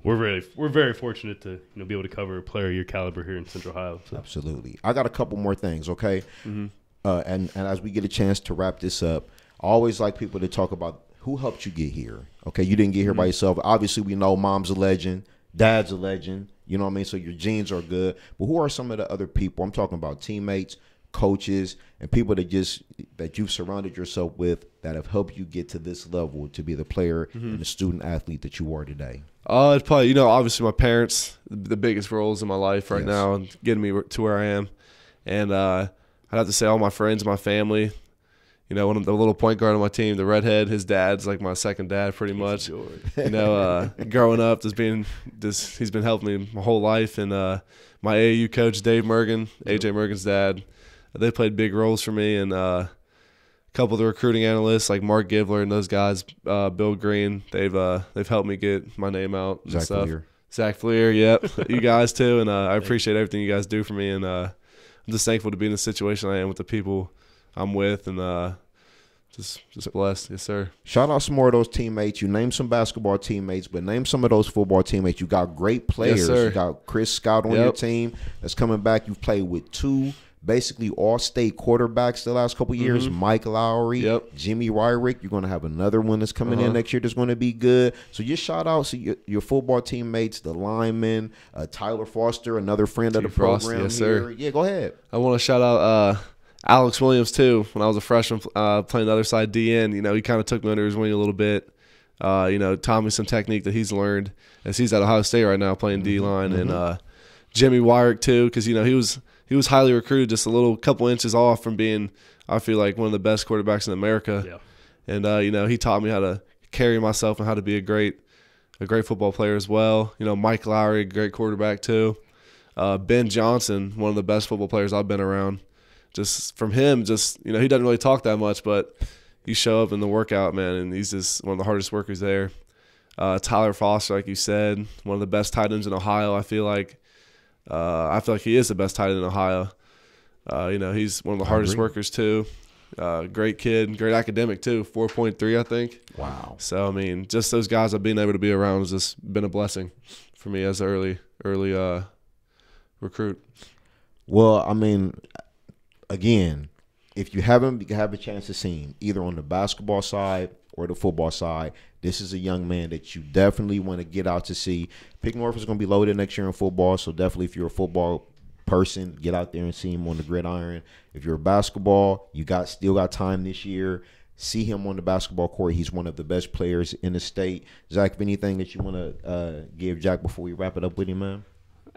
Speaker 2: we're very fortunate to be able to cover a player of your caliber here in Central Ohio. So.
Speaker 1: Absolutely. I got a couple more things, okay? And as we get a chance to wrap this up, I always like people to talk about who helped you get here. Okay, you didn't get here by yourself. Obviously, we know mom's a legend, dad's a legend. You know what I mean? So your genes are good. But who are some of the other people? I'm talking about teammates, coaches, and people that you've surrounded yourself with that have helped you get to this level to be the player and the student athlete that you are today.
Speaker 3: It's probably, obviously my parents, the biggest roles in my life right now and getting me to where I am. And I'd have to say all my friends, my family. One of the little point guard on my team, the redhead, his dad's like my second dad pretty much. Growing up, he's been helping me my whole life. And my AAU coach, Dave Mergen, AJ Mergen's dad, they played big roles for me. And a couple of the recruiting analysts like Mark Givler and those guys, Bill Green, they've helped me get my name out and stuff. Zach Fleer, yep, you guys too. And I appreciate everything you guys do for me. And I'm just thankful to be in the situation I am with the people I'm with, and just blessed. Yes, sir.
Speaker 1: Shout out some more of those teammates. You named some basketball teammates, but name some of those football teammates. You got great players.
Speaker 3: Yes, sir.
Speaker 1: You got Chris Scott on your team that's coming back. You've played with two basically all-state quarterbacks the last couple of years, Mike Lowry, Jimmy Ryrick. You're going to have another one that's coming in next year that's going to be good. So just shout out to your football teammates, the linemen, Tyler Foster, another friend of the program
Speaker 3: yes,
Speaker 1: here.
Speaker 3: Sir.
Speaker 1: Yeah, go ahead.
Speaker 3: I want to shout out Alex Williams, too. When I was a freshman playing the other side DN, he kind of took me under his wing a little bit. Taught me some technique that he's learned as he's at Ohio State right now playing D-line. And Jimmy Wyrick, too, because, he was highly recruited, just a couple inches off from being, I feel like, one of the best quarterbacks in America. Yeah. And, he taught me how to carry myself and how to be a great football player as well. Mike Lowry, great quarterback, too. Ben Johnson, one of the best football players I've been around. Just from him, he doesn't really talk that much, but you show up in the workout, man, and he's just one of the hardest workers there. Tyler Foster, like you said, one of the best tight ends in Ohio. I feel like he is the best tight end in Ohio. He's one of the hardest workers too. Great kid, great academic too. 4.3, I think.
Speaker 1: Wow.
Speaker 3: So just those guys I've been able to be around has just been a blessing for me as an early recruit.
Speaker 1: Well, again, if you haven't had a chance to see him, either on the basketball side or the football side, this is a young man that you definitely want to get out to see. Pick North is going to be loaded next year in football, so definitely if you're a football person, get out there and see him on the gridiron. If you're a basketball, you still got time this year. See him on the basketball court. He's one of the best players in the state. Zach, anything that you want to give Jack before we wrap it up with him, man?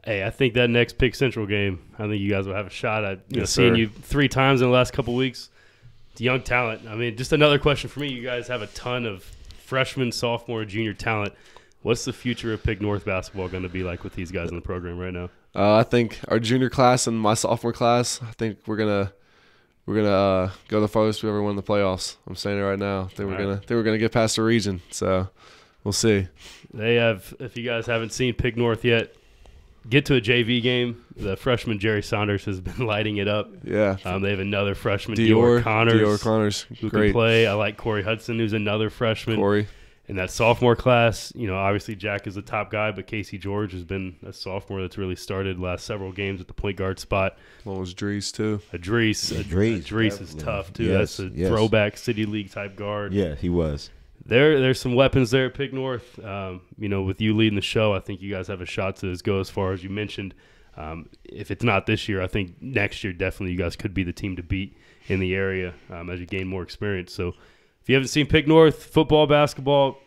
Speaker 2: Hey, I think that next Pick Central game, I think you guys will have a shot at
Speaker 3: Yes,
Speaker 2: seeing
Speaker 3: sir.
Speaker 2: you 3 times in the last couple of weeks. It's young talent. Just another question for me. You guys have a ton of freshman, sophomore, junior talent. What's the future of Pick North basketball going to be like with these guys in the program right now?
Speaker 3: I think our junior class and my sophomore class, I think we're gonna go the farthest we ever won in the playoffs. I'm saying it right now. I think we're gonna get past the region. So we'll see.
Speaker 2: They have. If you guys haven't seen Pick North yet, get to a JV game. The freshman Jerry Saunders has been lighting it up.
Speaker 3: Yeah.
Speaker 2: They have another freshman,
Speaker 3: Dior
Speaker 2: Connors, who
Speaker 3: great.
Speaker 2: can play. I like Corey Hudson, who's another freshman.
Speaker 3: Corey.
Speaker 2: In that sophomore class, obviously Jack is the top guy, but Casey George has been a sophomore that's really started the last several games at the point guard spot.
Speaker 3: One was Drees, too.
Speaker 2: Drees is tough, too.
Speaker 1: Yes,
Speaker 2: That's a throwback City League type guard.
Speaker 1: Yeah, he was.
Speaker 2: There's some weapons there at Pick North. With you leading the show, I think you guys have a shot to go as far as you mentioned. If it's not this year, I think next year definitely you guys could be the team to beat in the area as you gain more experience. So if you haven't seen Pick North, football, basketball,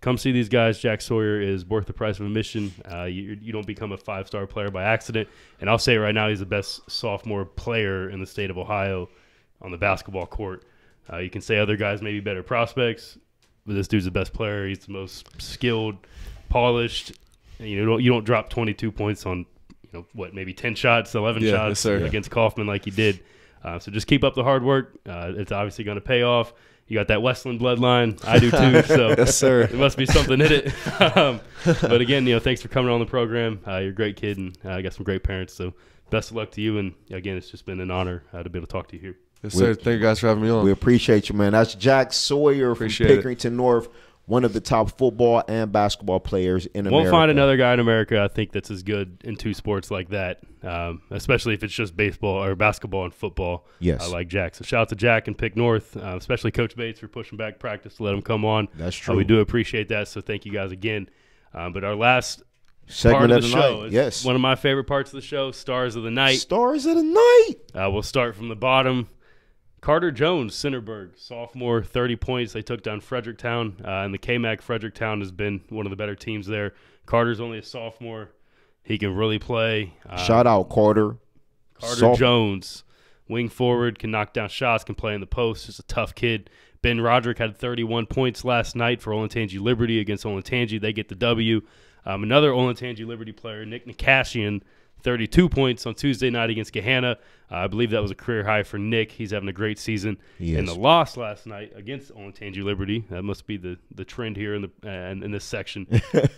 Speaker 2: come see these guys. Jack Sawyer is worth the price of admission. You don't become a 5-star player by accident. And I'll say right now he's the best sophomore player in the state of Ohio on the basketball court. You can say other guys may be better prospects, but this dude's the best player. He's the most skilled, polished. You don't drop 22 points on maybe 10 shots, 11 shots against Kaufman like you did. So just keep up the hard work. It's obviously going to pay off. You got that Westland bloodline. I do too. So
Speaker 3: yes, sir.
Speaker 2: There must be something in it. But again, thanks for coming on the program. You're a great kid, and I got some great parents. So best of luck to you. And, again, it's just been an honor to be able to talk to you here.
Speaker 3: Yes, sir. Thank you guys for having me on.
Speaker 1: We appreciate you, man. That's Jack Sawyer from Pickerington North, one of the top football and basketball players in America.
Speaker 2: Won't find another guy in America, I think, that's as good in two sports like that, especially if it's just baseball or basketball and football.
Speaker 1: Yes.
Speaker 2: Like Jack. So shout out to Jack and Pick North, especially Coach Bates for pushing back practice to let him come on.
Speaker 1: That's true.
Speaker 2: We do appreciate that, so thank you guys again. But our last
Speaker 1: segment
Speaker 2: part of
Speaker 1: the
Speaker 2: show
Speaker 1: night. Yes.
Speaker 2: One of my favorite parts of the show, Stars of the Night.
Speaker 1: Stars of the Night.
Speaker 2: We'll start from the bottom. Carter Jones, Centerburg, sophomore, 30 points. They took down Fredericktown, and the KMAC Fredericktown has been one of the better teams there. Carter's only a sophomore. He can really play.
Speaker 1: Shout out Carter.
Speaker 2: Jones, wing forward, can knock down shots, can play in the post. Just a tough kid. Ben Roderick had 31 points last night for Olentangy Liberty against Olentangy. They get the W. Another Olentangy Liberty player, Nick Nikashian, 32 points on Tuesday night against Gahanna. I believe that was a career high for Nick. He's having a great season. And the loss last night against Olentangy Liberty, that must be the trend here in this section.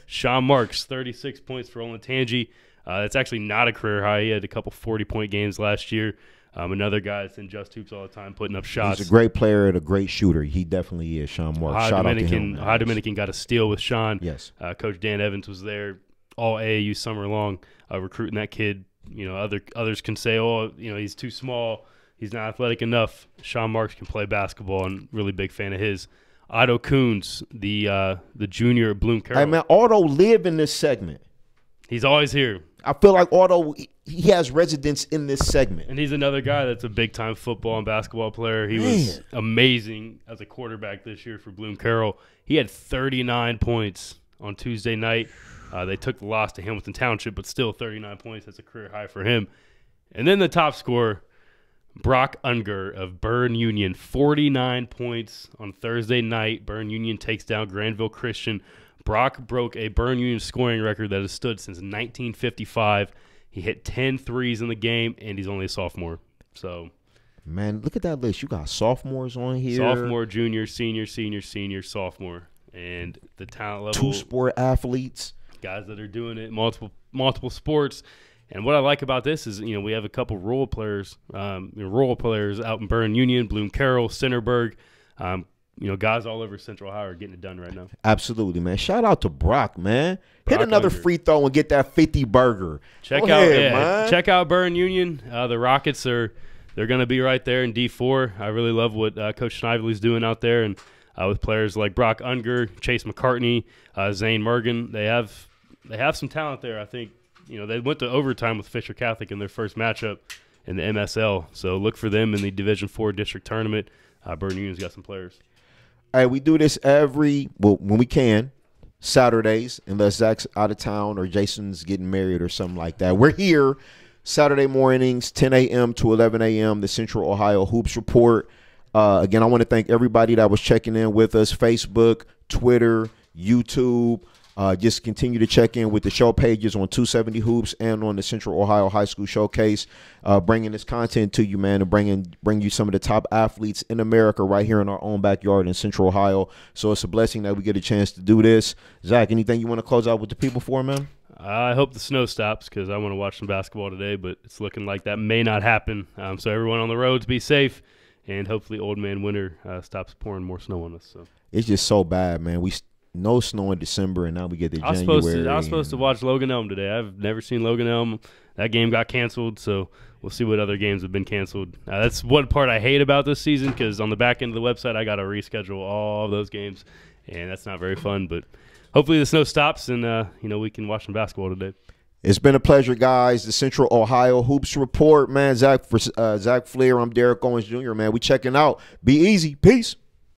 Speaker 2: Sean Marks, 36 points for Olentangy. That's actually not a career high. He had a couple 40-point games last year. Another guy that's in Just Hoops all the time, putting up shots.
Speaker 1: He's a great player and a great shooter. He definitely is, Sean Marks. Shout out to him.
Speaker 2: Ohio Dominican got a steal with Sean.
Speaker 1: Yes.
Speaker 2: Coach Dan Evans was there all AAU summer long, recruiting that kid. You know, others can say, oh, you know, he's too small, he's not athletic enough. Sean Marks can play basketball, and really big fan of his. Otto Coons, the junior at Bloom Carroll.
Speaker 1: Hey, man, Otto live in this segment.
Speaker 2: He's always here.
Speaker 1: I feel like Otto, he has residence in this segment.
Speaker 2: And he's another guy that's a big-time football and basketball player. He was amazing as a quarterback this year for Bloom Carroll. He had 39 points on Tuesday night. They took the loss to Hamilton Township, but still 39 points. That's a career high for him. And then the top scorer, Brock Unger of Bern Union, 49 points on Thursday night. Bern Union takes down Granville Christian. Brock broke a Bern Union scoring record that has stood since 1955. He hit 10 threes in the game, and he's only a sophomore. So,
Speaker 1: man, look at that list. You got sophomores on here.
Speaker 2: Sophomore, junior, senior, sophomore. And the talent level.
Speaker 1: Two-sport athletes.
Speaker 2: Guys that are doing it multiple sports. And what I like about this is, you know, we have a couple rural players out in Bern Union, Bloom Carroll, Centerburg. You know, guys all over Central Ohio are getting it done right now.
Speaker 1: Absolutely, man. Shout out to Brock, man. Hit another free throw and get that 50 burger.
Speaker 2: Check out Bern Union. The Rockets they're going to be right there in D4. I really love what Coach Snively's doing out there, and with players like Brock Unger, Chase McCartney, Zane Mergen. They have some talent there. I think, you know, they went to overtime with Fisher Catholic in their first matchup in the MSL. So look for them in the Division IV district tournament. Bern Union's got some players.
Speaker 1: Hey, we do this when we can, Saturdays, unless Zach's out of town or Jason's getting married or something like that. We're here Saturday mornings, 10 a.m. to 11 a.m., the Central Ohio Hoops Report. Again, I want to thank everybody that was checking in with us, Facebook, Twitter, YouTube. Just continue to check in with the show pages on 270 Hoops and on the Central Ohio High School Showcase, bringing this content to you, man, and bring you some of the top athletes in America right here in our own backyard in Central Ohio. So it's a blessing that we get a chance to do this. Zach, anything you want to close out with the people for, man?
Speaker 2: I hope the snow stops because I want to watch some basketball today, but it's looking like that may not happen. So everyone on the roads, be safe, and hopefully Old Man Winter stops pouring more snow on us. So
Speaker 1: it's just so bad, man. No snow in December, and now we get to January.
Speaker 2: I was supposed to watch Logan Elm today. I've never seen Logan Elm. That game got canceled, so we'll see what other games have been canceled. That's one part I hate about this season because on the back end of the website, I got to reschedule all of those games, and that's not very fun. But hopefully the snow stops, and we can watch some basketball today.
Speaker 1: It's been a pleasure, guys. The Central Ohio Hoops Report, man. Zach Fleer, I'm Derrick Owens Jr., man. We checking out. Be easy. Peace.